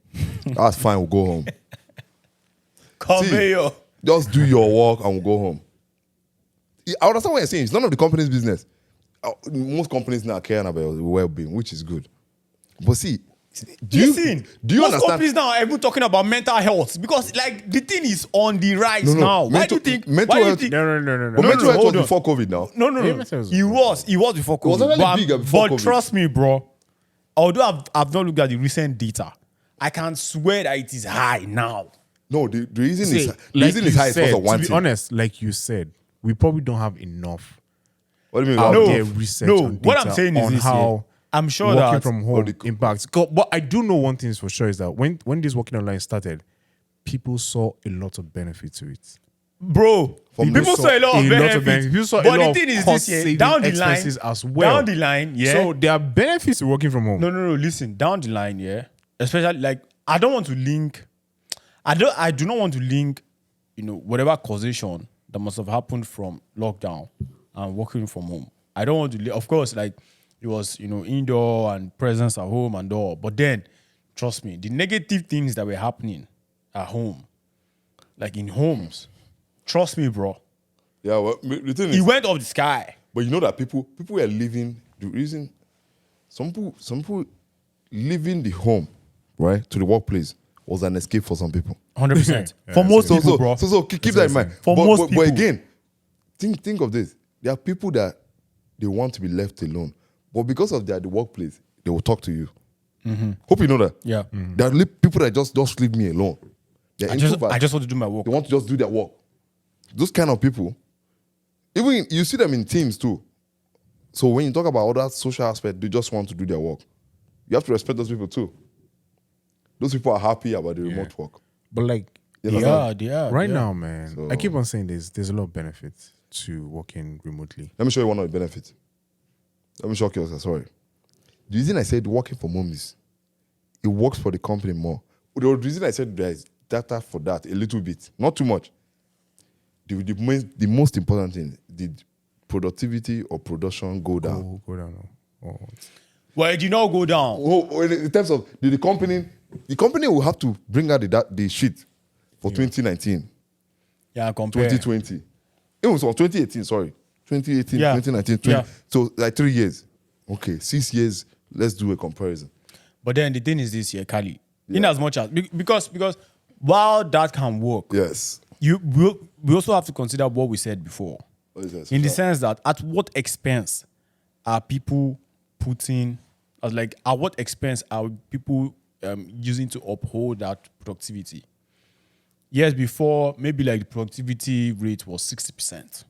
That's fine, we'll go home. Conveyor. Just do your work and we'll go home. I understand what you're saying. It's none of the company's business. Most companies now are caring about your well-being, which is good. But see, do you most understand? companies now are even talking about mental health because like the thing is on the rise now. Why do you think? mental Why do you health- think? No. But mental health hold was on. before COVID now. No. Yeah, mental health He was before was COVID. actually bigger before but COVID. trust me, bro. Although I've not looked at the recent data, I can swear that it is high now. No, the reason See, is the like reason is you high is said, because of one to be thing. honest, like you said, we probably don't have enough What do you mean? out about there that? research No, on what data I'm saying is on this, how I'm sure working that from home impacts. But I do know one thing is for sure is that when this working online started, people saw a lot of benefit to it. bro. From People saw a lot of benefits. People saw a But lot the of thing is this cost-saving year, down the line, expenses as well. down the line, yeah. So there are benefits to working from home. No. Listen, down the line, yeah. Especially like I don't want to link. I do not want to link, whatever causation that must have happened from lockdown and working from home. I don't want to. Of course, like it was, indoor and presence at home and all. But then, trust me, the negative things that were happening at home, like in homes, trust me, bro. Yeah, well, the thing is, It went off the sky. but you know that people are living. The reason some people leaving the home, right, to the workplace was an escape for some people. 100%. Yeah, For most So people, bro. keep that in mind. For but, most but people. again, think of this. There are people that they want to be left alone, but because of the workplace, they will talk to you. Hope you know that. Yeah. There are people that just leave me alone. They're I just introverts. want to do my work. They want to just do their work. Those kind of people, even you see them in teams too. So when you talk about all that social aspect, they just want to do their work. You have to respect those people too. Those people are happy about the remote work. But like You understand? Yeah. right now, man, So- I keep on saying there's a lot of benefits to working remotely. Let me show you one of the benefits. Let me shock you. Sorry. The reason I said working from home is it works for the company more. The reason I said there is data for that a little bit, not too much. The most important thing, did productivity or production go down? Go down. Oh. Well, it did not go down. In terms of the company will have to bring out the sheet for 2019, Yeah, compare. 2020. It was on 2018, sorry. 2018, Yeah. 2019, Yeah. So like 3 years. Okay, 6 years. Let's do a comparison. But then the thing is this here, Kali. In as much as because while that can work, Yes. we also have to consider what we said before. What is that? In the sense that at what expense are people putting, at what expense are people using to uphold that productivity? Years before, maybe like the productivity rate was 60%.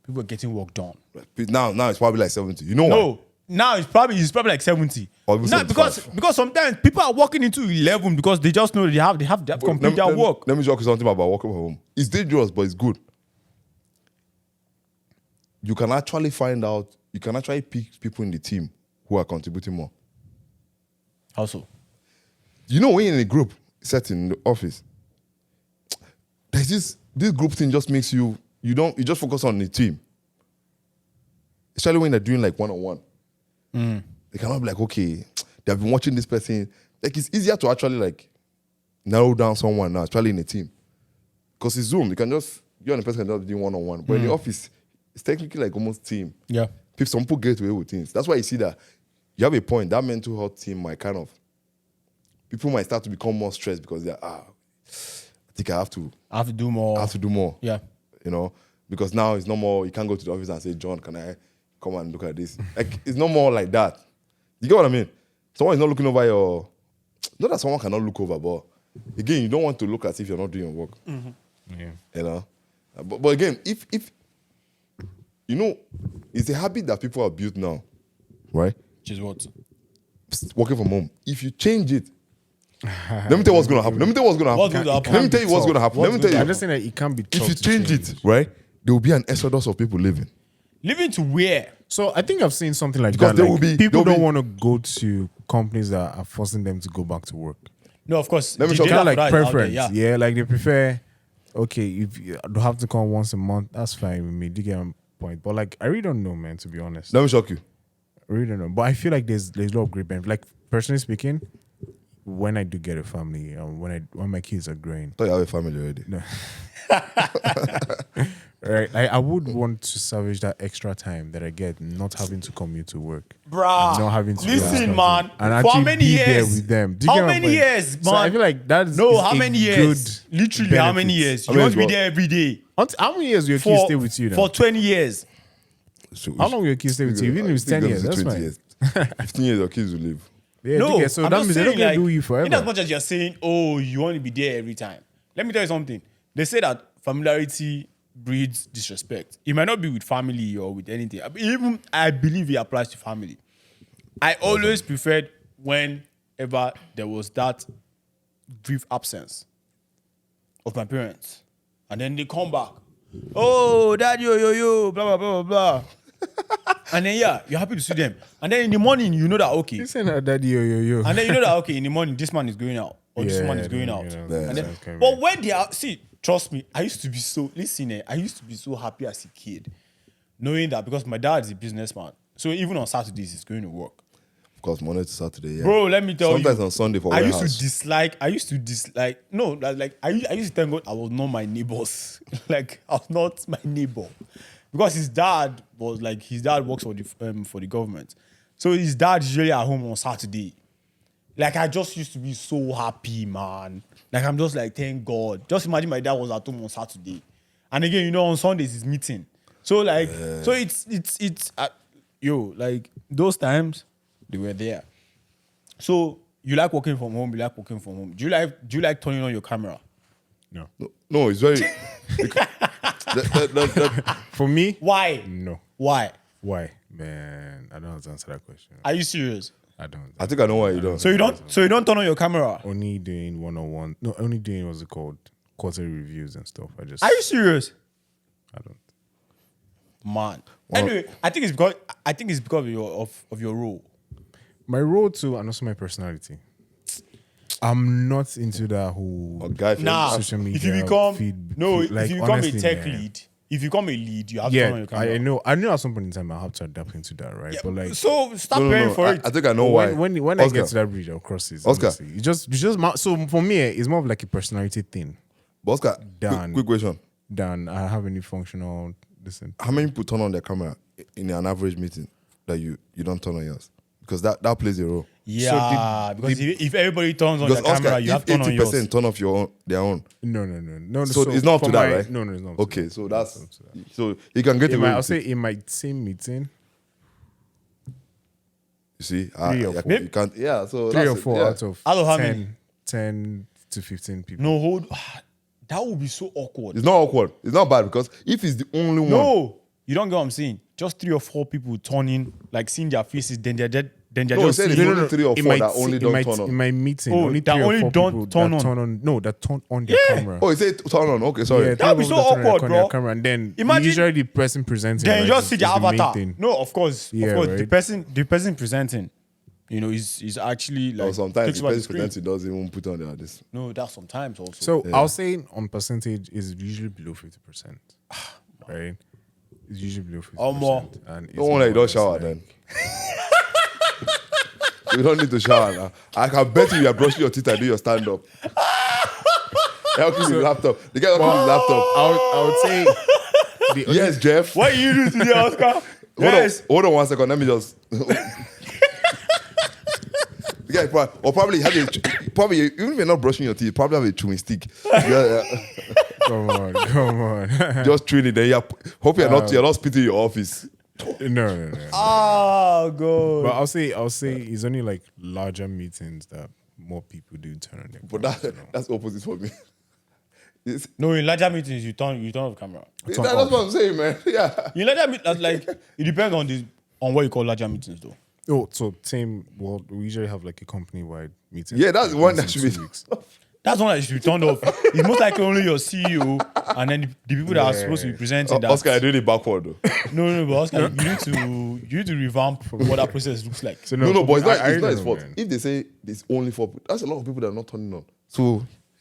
People were getting work done. Now it's probably like 70. You know what? No, now it's probably like 70. Or even Now, because 75. sometimes people are working into 11 because they just know they have to complete their work. Let me talk you something about working from home. It's dangerous, but it's good. You can actually pick people in the team who are contributing more. How so? You know, when you're in a group setting in the office, there's this group thing just makes you just focus on the team. Especially when they're doing like one-on-one. They cannot be like, okay, they've been watching this person. Like it's easier to actually like narrow down someone now, especially in a team. Because it's Zoom, you and the person can just do one-on-one. But in the office, it's technically like almost team. Yeah. Some people get away with things. That's why you see that you have a point, that mental health team might people might start to become more stressed because they're, I think I have to do more. I have to do more. Yeah. You know, because now it's no more, you can't go to the office and say, John, can I come and look at this? Like, it's no more like that. You get what I mean? Someone is not looking over not that someone cannot look over, but again, you don't want to look as if you're not doing your work. Yeah. You know? But again, if you know, it's a habit that people have built now, right? Which is what? Working from home. If you change it, let me tell you what's going to happen. Let me tell you what's going to What's happen. going to happen? Let me tell you what's going to happen. Let me tell I'm you. just saying that it can't be tough If you to change it, right, there will be an exodus of people leaving. Living to where? So I think I've seen something like Because that. there Like, will be- people there don't will want to go to companies that are forcing them to go back to work. No, of course. Let me the show you. data Kind of for like that is out there, preference. yeah. Yeah, like they prefer, okay, if you don't have to come once a month, that's fine with me. Do you get my point? But like, I really don't know, man, to be honest. Let me shock you. I really don't know. But I feel like there's a lot of great benefits. Like, personally speaking, when I do get a family, when my kids are growing, I thought you have a family already. right? I would want to salvage that extra time that I get not having to commute to work. Bruh, Not having to listen, man. and For actually how many be there years? with them. Do you How get my many point? years, man? So I feel like that's No, how many years? Literally, how many years? How You many want to be years? there every day. How many years will your kids stay with you now? For 20 years. So How long will your kids stay with you? Even if it's 10 years, that's fine. 15 years, your kids will leave. Yeah, No, okay, so I'm that just means they're not saying, going like, to do you in as forever. much as you're saying, oh, you want to be there every time. Let me tell you something. They say that familiarity breeds disrespect. It might not be with family or with anything. Even I believe it applies to family. I always preferred whenever there was that brief absence of my parents. and then they come back. Oh, dad, yo, blah blah blah blah blah. And then you're happy to see them. And then in the morning, you know that okay. You saying that daddy yo. And then you know that okay, in the morning, this man is going out. Or this Yeah, man is going yeah, out. yeah, And then, sounds kinda but weird. when they are, see, trust me, I used to be so happy as a kid, knowing that because my dad is a businessman. So even on Saturdays, he's going to work. Of course, Monday to Saturday. Yeah. Bro, let me tell Sometimes you. on Sunday for I warehouse. used to dislike, no, like, I used to thank God I was not my neighbors. Like, I was not my neighbor. Because his dad works for the government. So his dad is usually at home on Saturday. Like, I just used to be so happy, man. Like, I'm just like, thank God. Just imagine my dad was at home on Saturday. And again, you know, on Sundays, he's meeting. So, like, so it's like, those times, they were there. So, you like working from home, Do you like turning on your camera? No. No, it's very. For me, Why? no. Why? Why? Man, I don't have to answer that question. Are you serious? I don't. I think I know why you don't. So you don't turn on your camera? Only doing one-on-one. No, only doing what's it called? Quarterly reviews and stuff. Are you serious? I don't. Man. Anyway, I think it's because of your role. My role too, and also my personality. I'm not into that whole Guy feels- Nah, social media if you become feed. if Like, you become honestly, a tech man. lead, you have to turn on your camera. I know. I know at some point in time I'll have to adapt into that, right? Yeah, but like, so stop No, paying for I it. think I know why. when I Oscar, get to that bridge, I'll cross it. Oscar. honestly. It's just so for me, it's more of like a personality thing but Oscar, Done. quick question. than I have any functional. Listen, How many people turn on their camera in an average meeting that you don't turn on yours? Because that plays a role. Yeah, because if everybody turns on Because their camera, Oscar, you have if to turn on yours. 80% turn off their own. no. So it's not up for to that, right? No, it's not. up to Okay, that. so that's so you can get It away might, I'll with say it. in my same meeting, You see, 3 or 4. you can't. Yeah, so 3 that's or it, 4 yeah. out of Out of how 10, many? 10 to 15 people. No, hold. That would be so awkward. It's not awkward. It's not bad because if it's the only one, No, you don't get what I'm saying. Just 3 or 4 people turning, like seeing their faces, then they're No, just he said seeing. it's only 3 or 4 that only in don't my, turn in on. my meeting, Oh, only that 3 only or 4 don't people turn that on. turn on. No, that turn on their camera. Oh, he said turn on. Okay, sorry. Yeah, That'd be so awkward, bro. Camera, and then Imagine- usually the person presenting. Then you right, just see is the main avatar. thing. No, of course, Yeah, The right. person presenting, you know, is actually like Or sometimes takes the over person screen. presenting doesn't even put on this. No, that's sometimes also. So I'll say on percentage is usually below 50%. Right? It's usually below 50%. Omo. And it's Don't worry, you more or don't less shower like- then. You don't need to shower now. I can bet you are brushing your teeth and do your stand up. Help you with the laptop. The guy help you with the laptop. I would say the only- Yes, Jeff. what you do today, Oscar? Yes. Hold on 1 second. Let me just. The guy probably have probably even if you're not brushing your teeth, probably have a chewing stick. Yeah. Come on. Just chewing it. Then hope you're not spitting in your office. No. Oh, God. But I'll say it's only like larger meetings that more people do turn on their But cameras, that's opposite for me. No, in larger meetings, you turn off camera. That's what I'm saying, man. Yeah. In larger meetings, like, it depends on what you call larger meetings, though. Oh, so same. Well, we usually have like a company-wide meeting. Yeah, that's like one once that in should 2 be. weeks. That's one that should be turned off. It's most likely only your CEO and then the people that are supposed to be presenting that. Oscar, I doing it backward though. No, but Oscar, you need to revamp what that process looks like. So No, but it's not, I it's not don't his know, fault. man. If they say there's only 4 people, that's a lot of people that are not turning on. So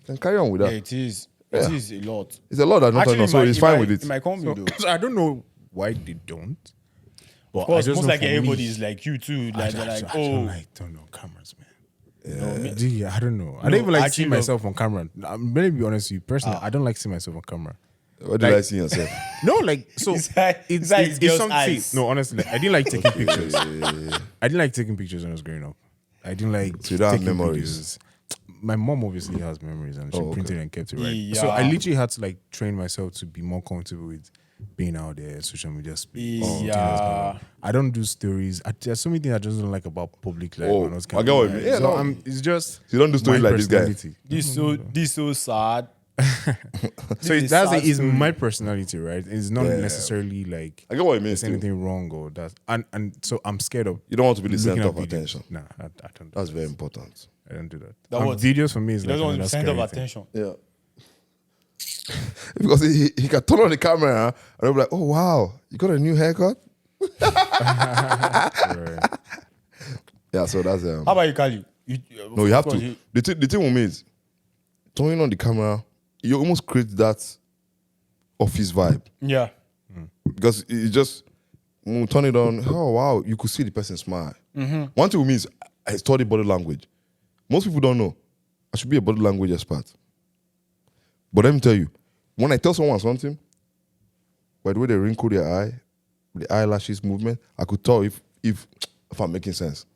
you can carry on with Yeah, that. it is. It is a lot. It's a lot that are not turning on, so he's fine with it. In my company, though. So I don't know why they don't. But Of course, I just most know like for everybody me, is like you too. Like, they're like, I don't oh, like turn on cameras, man. Yeah, I don't know. I don't even like actually seeing myself on camera. I'm gonna be honest with you, personally. I don't like seeing myself on camera. What did I see yourself? No, like so. It's like- it's like his girl's something. eyes. No, honestly, like, I didn't like taking pictures. I didn't like taking pictures when I was growing up. I didn't like So you don't have taking memories? videos. My mom obviously has memories, and she Oh, okay. printed and kept it right. So I Yeah. literally had to like train myself to be more comfortable with being out there, social media space. Yeah. I don't do stories. There's so many things I just don't like about public life. Oh, and those I get what you mean. Yeah, so no. it's just You don't do stories my like this guy. personality. this so sad. So This is that's sad it. Is story. my personality, right? It's not Yeah. necessarily like I get what you mean. there's Still. anything wrong or that. And so I'm scared of. You don't want to be the looking center at of videos. attention. Nah, I don't. That's very important. I don't do that. That And what? videos for me is He like doesn't want to another be center of scary thing. attention. Yeah. because he can turn on the camera and I'm like, oh wow, you got a new haircut? Right. Yeah, so that's How about you, Kali? no, you have of course, to. The thing with me is turning on the camera, you almost create that office vibe Yeah. because it just when we turn it on. Oh wow, you could see the person smile. One thing with me is I study body language. Most people don't know. I should be a body language expert. But let me tell you, when I tell someone something, by the way they wrinkle their eye, the eyelashes movement, I could tell if I'm making sense.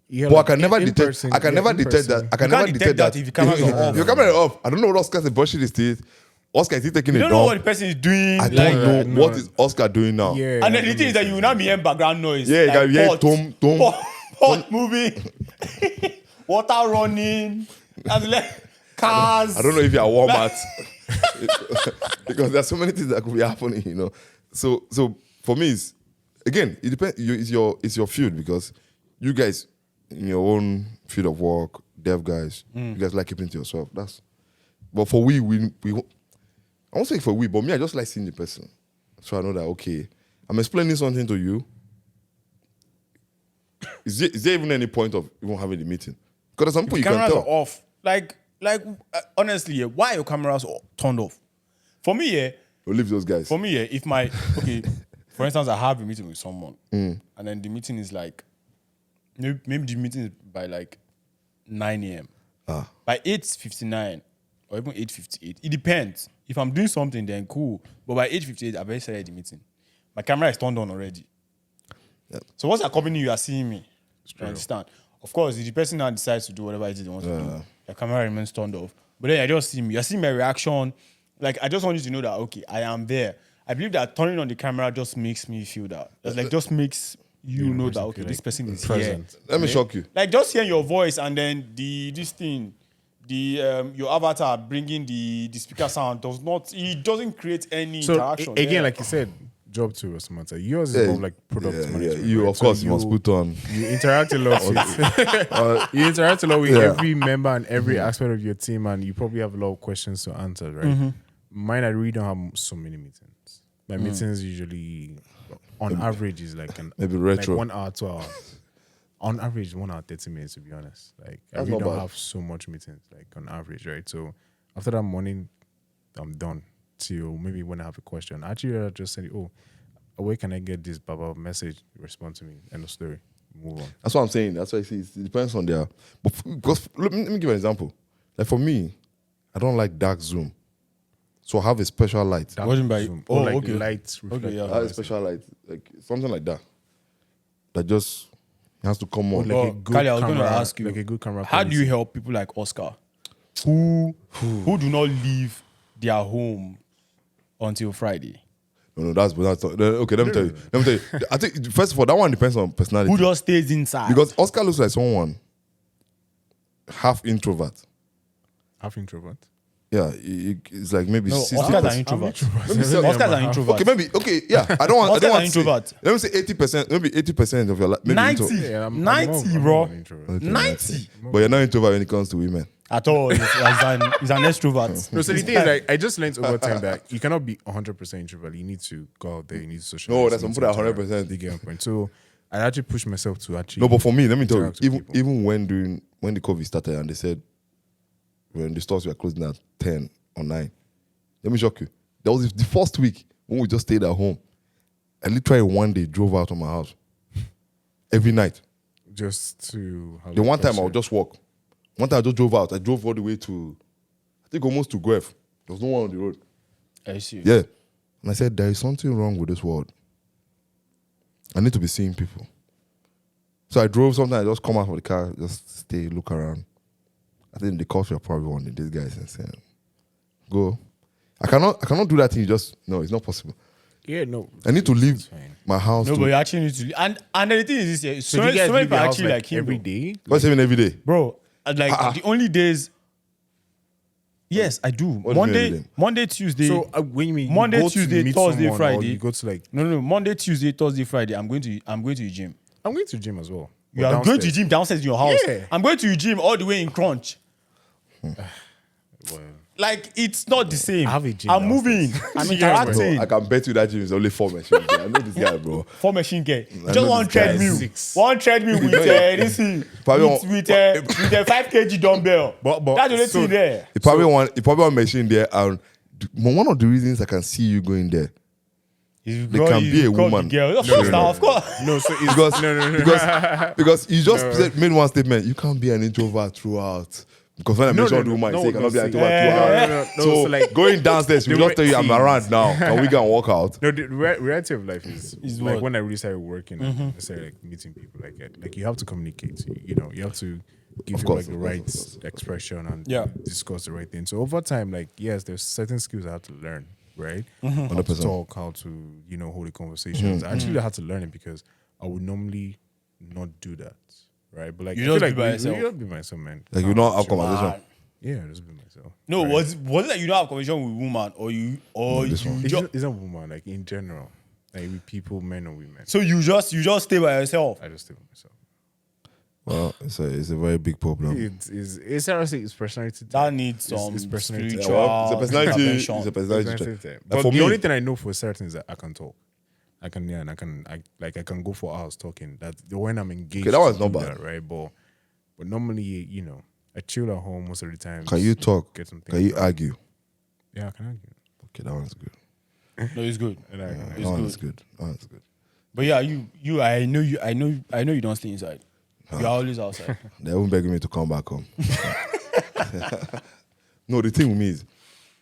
Yeah, But like I can never in detect. person, I can yeah, never in detect that. person. I can You never can't detect that if your cameras are off. If your camera is off, I don't know what Oscar is brushing his teeth. Oscar is he taking You a don't know what the dump. person is doing. I like, don't know no. what is Oscar doing now. Yeah. And then the thing is that you will not be hearing background noise. Yeah, you like can hear pot, tom, tom. pot moving, water running, and like cars. I don't know if you're at Walmart because there's so many things that could be happening, you know. So for me, it's again, it depends. It's your field because you guys in your own field of work, dev guys, you guys like keeping to yourself. But for we I won't say for we, but me, I just like seeing the person, so I know that okay, I'm explaining something to you. Is there even any point of even having the meeting? Because some people you can cameras tell. are off. Like honestly, yeah, why are your cameras turned off? For me, yeah. We'll leave those guys. For me, yeah, if my okay, for instance, I have a meeting with someone, and then the meeting is like maybe the meeting is by like 9 a.m. By 8:59 or even 8:58, it depends. If I'm doing something, then cool. But by 8:58, I've already started the meeting. My camera is turned on already. Yep. So once I come in, you are seeing me. You understand? Of course, if the person now decides to do whatever it is they want to do, the camera remains turned off. But then I just see me. You see my reaction. Like I just want you to know that okay, I am there. I believe that turning on the camera just makes me feel that. Like just makes you know that okay, this person is present. here. Let me shock you. Like just hearing your voice and then your avatar bringing the speaker sound it doesn't create any So interaction. again, there. like you said, job to a Samantha. Yours is more like product management. You right? of So course you must put on. You interact a lot with you interact a lot with every member and every aspect of your team, and you probably have a lot of questions to answer, right? Mine, I really don't have so many meetings. My meetings usually, on average, is like Maybe retro. like 1 hour, 2 hours. On average, 1 hour, 30 minutes. To be honest, like I That's really not don't bad. have so much meetings, like on average, right? So after that morning, I'm done. Till maybe when I have a question, actually, I just say, "Oh, where can I get this Baba message?" Respond to me. End of story. Move on. That's what I'm saying. That's why I see it depends on their. Because let me give you an example. Like for me, I don't like dark Zoom, so I have a special light. Dark What do you mean by- Zoom. oh, Or like okay. light Okay, reflector. yeah. I have a special light, like something like that. That just has to come on. Like Oh, a good Kali, I was going to camera- ask you, like a good camera how do you quality. help people like Oscar who do not leave their home until Friday? No, that's okay. Let me tell you. I think first of all, that one depends on personality. Who just stays inside? Because Oscar looks like someone half introvert. Half introvert. Yeah, it's like maybe no, 60%. Oscar's an introvert. Maybe seven- Oscar's an introvert. Okay, maybe okay. Yeah, I don't want. I Oscar's don't an want to say- introvert. Let me say 80%. Maybe 80% of your life. 90. Yeah, I'm 90, more bro. of an introvert. Okay, 90. But you're not introvert when it comes to women. At all. He's an extrovert. No, so the thing is, like, I just learned over time that you cannot be 100% introvert. You need to go out there. You need to socialize. No, that's you need some to people that are interact. 100%. You get my point. So I actually push myself to actually. No, but for me, let me tell you, interact with people. even when the COVID started and they said when the stores were closing at 10 or 9, let me shock you. That was the first week when we just stayed at home. I literally one day drove out of my house every night. just to. Have The a one time I person. would just walk. One time I just drove out. I drove all the way to, I think almost to Guelph. There was no one on the road. I see. Yeah. And I said, there is something wrong with this world. I need to be seeing people. So I drove, sometimes I just come out of the car, just stay, look around. I think the cops were probably wanting these guys and saying, go. I cannot do that thing. No, it's not possible. Yeah, no. I need to leave It's fine. my house. No, to, but you actually need to. And the thing is this, yeah, So do you guys so many leave your people house actually like him. every though. day? what's even every day? Bro, like the only days. Yes, I do. What do you mean every day? Monday, Tuesday. So when you mean you Monday, go to Tuesday, meet Thursday, someone, or Friday. you go to like. no, Monday, Tuesday, Thursday, Friday. I'm going to the gym. I'm going to gym as well. You But are going to the downstairs. gym downstairs in your house. Yeah. I'm going to the gym all the way in Crunch. Well, like it's not the same. I have a gym I'm moving. downstairs. I'm Yeah, interacting. No, I can bet you that gym is only 4 machines. I know this guy, bro. For machine get know just one this guy is treadmill, 6. one treadmill with this thing, Probably with a 5 kg dumbbell. But- That's the only so- thing there. He probably want machine there, and one of the reasons I can see you going there They can be a woman. Girl. Of course, now, of course. No, so it's because no. because you just made one statement. You can't be an introvert throughout. Because when I mentioned the woman, you say you cannot be an introvert throughout. No, So, so like going downstairs, you the just way- tell you I'm see. around now. Can we go and walk out? No, the reality of life is like what? when I really started working and started like meeting people like you have to communicate. You know, you have to give Of them course, like the of course, right of course. expression and Yeah. discuss the right thing. So over time, like yes, there's certain skills I have to learn, right? How to 100%. talk, how to hold the conversations. I actually had to learn it because I would normally not do that, right? But like You I feel just like be by yourself. you just be myself, man. Like you don't have conversation. Yeah, just be myself. No, right? was it that you don't have conversation with woman or you this one. It's, ju- just, it's not woman, like in general, like with people, men or women. so you just stay by yourself. I just stay with myself. Well, it's a very big problem. It's seriously it's personality. type. That needs some it's personality. spiritual Well, it's a personality. intervention. It's a personality. Personality trait. type. Like But for the me, only thing I know for certain is that I can talk. I can I can go for hours talking. That when I'm engaged. Okay, that one's to not do bad. that, right? But normally, I chill at home most of the time. can you talk? Get some Can things you done. argue? Yeah, I can argue. Okay, that one's good. No, it's good. And I can That argue. one's good. That one's good. But yeah, I know you don't stay inside. You're always outside. They won't beg me to come back home. No, the thing with me is,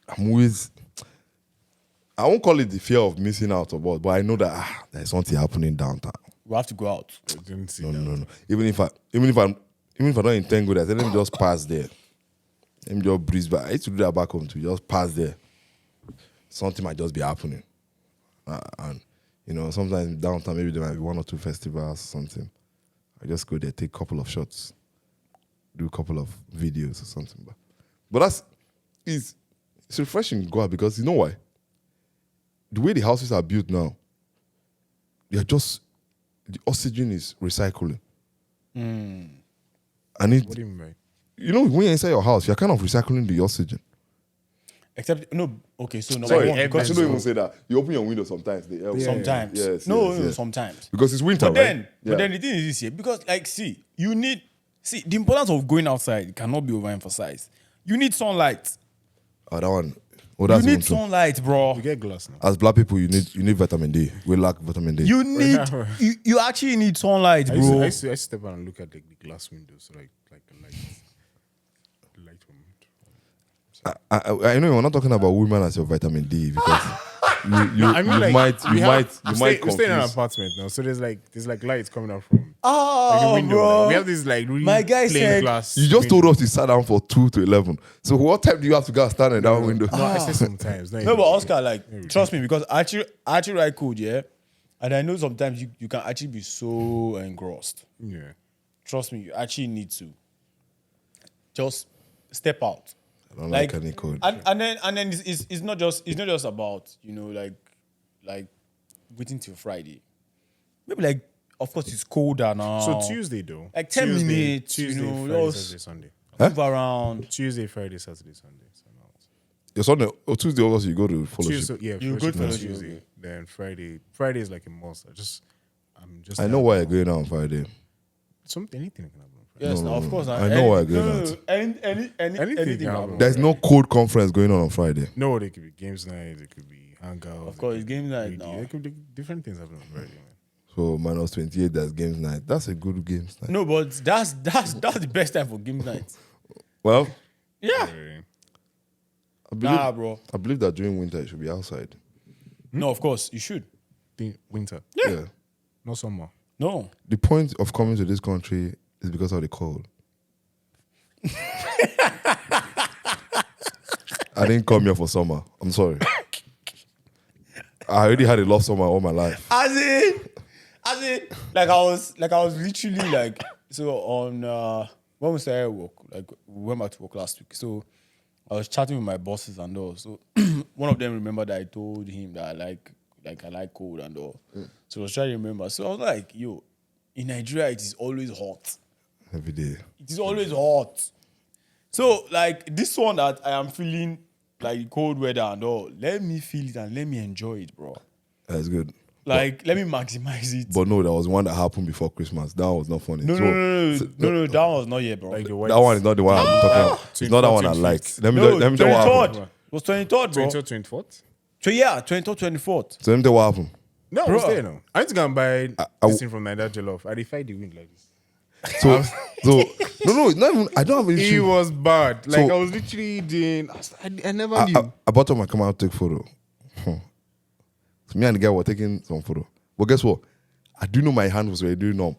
I'm always. I won't call it the fear of missing out or what, but I know that there's something happening downtown. We have to go out. I didn't see No, that. no, no. Even if I don't intend good, I tell them just pass there. Let me just breeze by. I used to do that back home too. Just pass there. Something might just be happening, and sometimes downtown maybe there might be 1 or 2 festivals or something. I just go there, take a couple of shots, do a couple of videos or something. But it's refreshing to go out because you know why? The way the houses are built now, the oxygen is recycling. And What do you mean by? when you're inside your house, you're kind of recycling the oxygen. Except no. Okay, so number Sorry, one, because you don't even say that. You open your window sometimes. They help. sometimes. Yes, no, yes, no, yes. sometimes. Because it's winter, But right? then the thing is this here because the importance of going outside cannot be overemphasized. You need sunlight. Oh, that one. Oh, You that's even need true. sunlight, bro. We get glass now. As black people, you need vitamin D. We lack vitamin D. You actually need sunlight, I used bro. to step out and look at like the glass windows, like the light. The light from. I know you're not talking about women as your vitamin D because you might we stay in an confuse. apartment now, so there's like lights coming out from like the Oh, window. bro. Like, we have this like really My guy plain said- glass. You just window. told us you sat down for 2 to 11. So what time do you have to go and stand in that window? No, I say sometimes. not No, even- but Oscar, trust me, because I actually write code, yeah. And I know sometimes you can actually be so engrossed. yeah. Trust me, you actually need to just step out. I don't like any code. And then it's not just about like waiting till Friday. Maybe of course it's colder now. So Tuesday though, Like 10 minutes, Tuesday, Friday, Friday, just- Saturday, Sunday. move around. Tuesday, Friday, Saturday, Sunday. So now it's- Your Sunday or Tuesday, August, you go to fellowship. Tuesday, yeah, You fellowship go to on fellowship, Tuesday. okay. Then Friday is like a must. I'm just. I know why you're going out on Friday. Anything can happen. on Friday. Yes, No, now, no, of course. no. now. I know why you're going no, out. Anything can can happen. There's no code conference going on Friday. No, there could be games night. It could be hangout. Of course, it's game night now. There could be different things happening on Friday, man. So minus 28, there's games night. That's a good games night. No, but that's the best time for game night. Well, Yeah. Very- Nah, bro. I believe that during winter it should be outside. No, of course you should. Winter, Yeah. not summer. No. The point of coming to this country is because of the cold. I didn't come here for summer. I'm sorry. I already had a love summer all my life. As in, like I was literally like, so on when we started work, like we went back to work last week. So I was chatting with my bosses and all. So one of them remembered that I told him that I like cold and all. So I was trying to remember. So I was like, yo, in Nigeria it is always hot. Every day. It is always hot. So like this one that I am feeling like cold weather and all. Let me feel it and let me enjoy it, bro. That's good. Like, let me maximize it. But no, there was one that happened before Christmas. That was not funny. No, So- no, no, no, so- no, no, that was not yet, bro. Like the white. That one is not the one I'm talking about. It's not that one I 24th, like. 25th. Let me No, tell you what happened. 23rd. It was 23rd, bro. 23rd, 24th? So yeah, 23rd, 24th. So let me tell you what happened. No, I Bro. was there now. I need to go and buy I- this thing from Nigeria Jollof. I defied the wind like this. So no, it's not even. I don't have an It issue. was bad. Like, So- I was literally doing. I never I, knew. I bought up my camera to take photo. So me and the guy were taking some photo. But guess what? I do know my hand was already doing numb.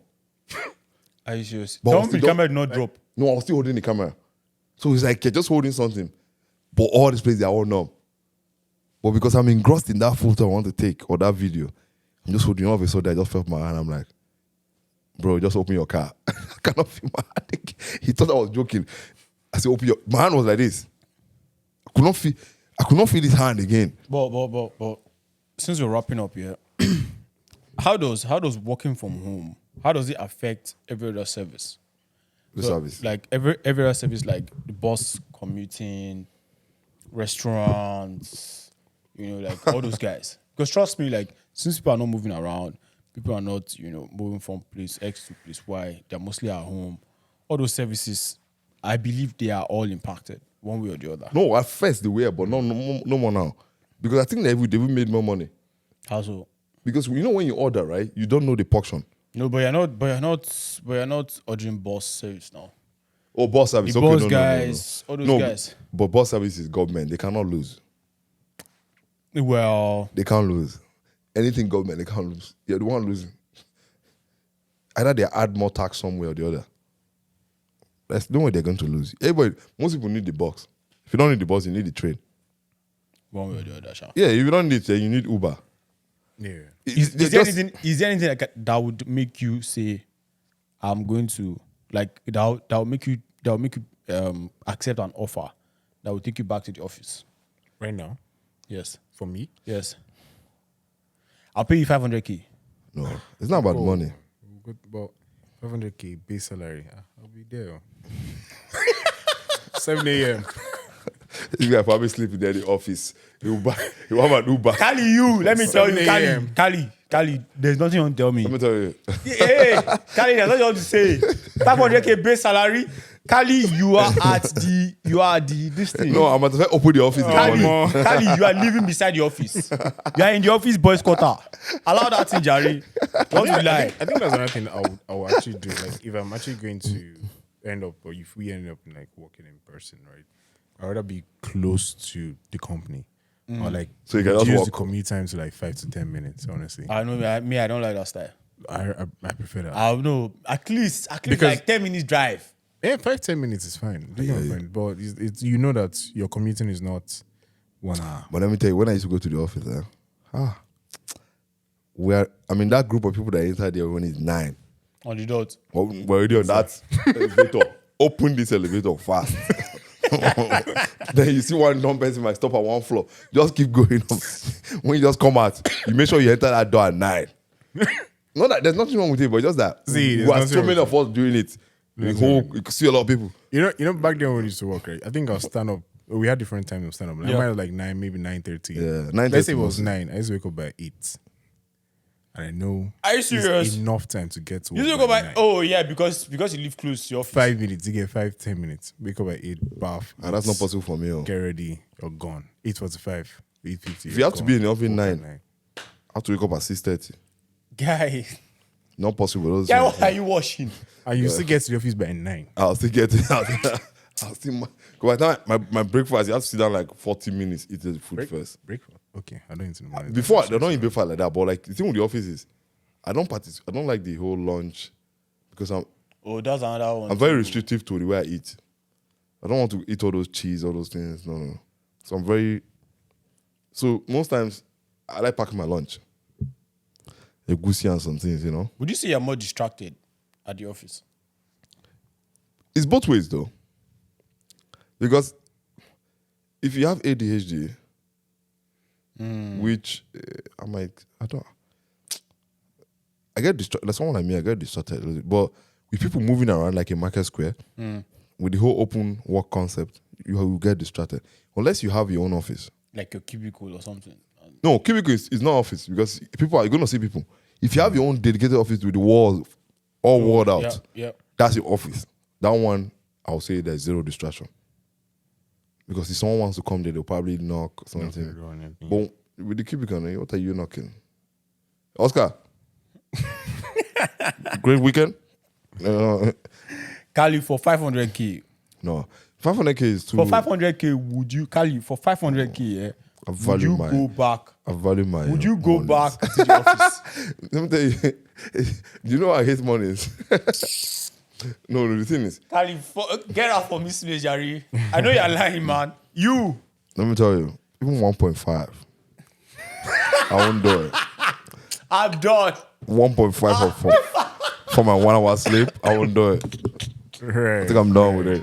Are you serious? But Tell was me it the camera did not drop. No, I was still holding the camera. So he's like, you're just holding something. But all these places, they are all numb. But because I'm engrossed in that photo I want to take or that video, I'm just holding. All of a sudden, I just felt my hand. I'm like, bro, just open your car. I cannot feel my hand. He thought I was joking. I said, open your. My hand was like this. I could not feel his hand again. But since we're wrapping up here, how does working from home, how does it affect every other service? The So, service. Like every other service, like the bus commuting, restaurants, like all those guys. Because trust me, like since people are not moving around, people are not, moving from place X to place Y, they're mostly at home. All those services, I believe they are all impacted one way or the other. No, at first they were, but no more now. Because I think they even made more money. How so? Because when you order, right, you don't know the portion. No, but you're not ordering bus service now. Oh, bus service. The okay, bus no, guys, all those no, guys. But bus service is government. They cannot lose. Well, They can't lose. Anything government, they can't lose. You're the one losing. Either they add more tax somewhere or the other. That's no way they're going to lose. Everybody, most people need the bus. If you don't need the bus, you need the train. one way or the other, sha. Yeah, if you don't need it, you need Uber. Yeah. Is there anything like that would make you say, I'm going to like that will make you accept an offer that will take you back to the office? Right now, Yes. for me, Yes. I'll pay you 500K. No, it's not about money. good about 500K base salary. I'll be there. 7 a.m. This guy probably sleeping there in the office. He will have an Uber. Kali, let me tell you, 7 a.m. Kali, there's nothing you want to tell me. Let me tell you. Hey, Kali, there's nothing you want to say. 500K base salary. Kali, you are this thing. No, I'm about to open the office in the morning. Kali, you are living beside the office. You are in the office boys quarter. Allow that thing, Jerry. Don't be lie. I think that's another thing I would actually do. Like, if I'm actually going to end up, or if we end up like working in person, right? I'd rather be close to the company, or like So you can just reduce walk. the commute time to like 5 to 10 minutes. Honestly, I know, I don't like that style. I prefer that. I know, at least Because- like 10 minutes drive. Yeah, 5-10 minutes is fine. But it's you know that your commuting is not 1 hour. But let me tell you, when I used to go to the office, that group of people that enter there when it's 9. On the dot. Well, we're already on that elevator. Open this elevator fast. Then you see one dumb person might stop at one floor. Just keep going up. When you just come out, you make sure you enter that door at 9. Not that there's nothing wrong with it, but just that See, there's we are nothing so wrong many with of us doing it. You could see a lot of people. You know, back then when we used to work, right? I think I'll stand up. We had different times of stand up. Like, Yeah. Mine was like 9, maybe 9:30. Yeah, 9:30 Let's say it was mostly. 9. I used to wake up by 8. And I know Are you it's serious? enough time to get to You work. still go by by, 9. oh yeah, because you live close to your office. 5 minutes. You get 5-10 minutes. Wake up by 8, bath. And that's not possible for me. Get ready. You're gone. 8:45, 8:50. If you have to be in the office 9, 9. I have to wake up at 6:30. Guy, Not possible. Those guy, things. what are you washing? And you still get to the office by 9. I'll still get it. I'll still. Because by the time my breakfast, you have to sit down like 40 minutes, eat the food first. Breakfast. Okay. I don't need to know. Before, I don't eat breakfast like that. But like the thing with the office is, I don't like the whole lunch because Oh, that's another one. I'm very restrictive to the way I eat. I don't want to eat all those cheese, all those things. No. So most times, I like packing my lunch. A goosey and some things, Would you say you're more distracted at the office? It's both ways though. Because if you have ADHD, which I get distracted. Like someone like me, I get distracted a little bit. But with people moving around like a market square, with the whole open work concept, you will get distracted. Unless you have your own office. Like a cubicle or something. No, cubicle is not office because people are going to see people. If you have your own dedicated office with the walls all walled out, Yeah. that's your office. That one, I'll say there's zero distraction. Because if someone wants to come there, they'll probably knock or something. But with the cubicle, what are you knocking? Oscar? Great weekend? Kali, for 500K. No. 500K is too... For 500K, would you, Kali, for 500K, would you go back? I value my... Would you go monies. back to the office? Let me tell you, you know I hate monies. No, the thing is... Kali, get out for me, Jari. I know you're lying, man. You. Let me tell you, even 1.5, I won't do it. I'm done. 1.5 for my 1 hour sleep, I won't do it. Right. I think I'm done with it.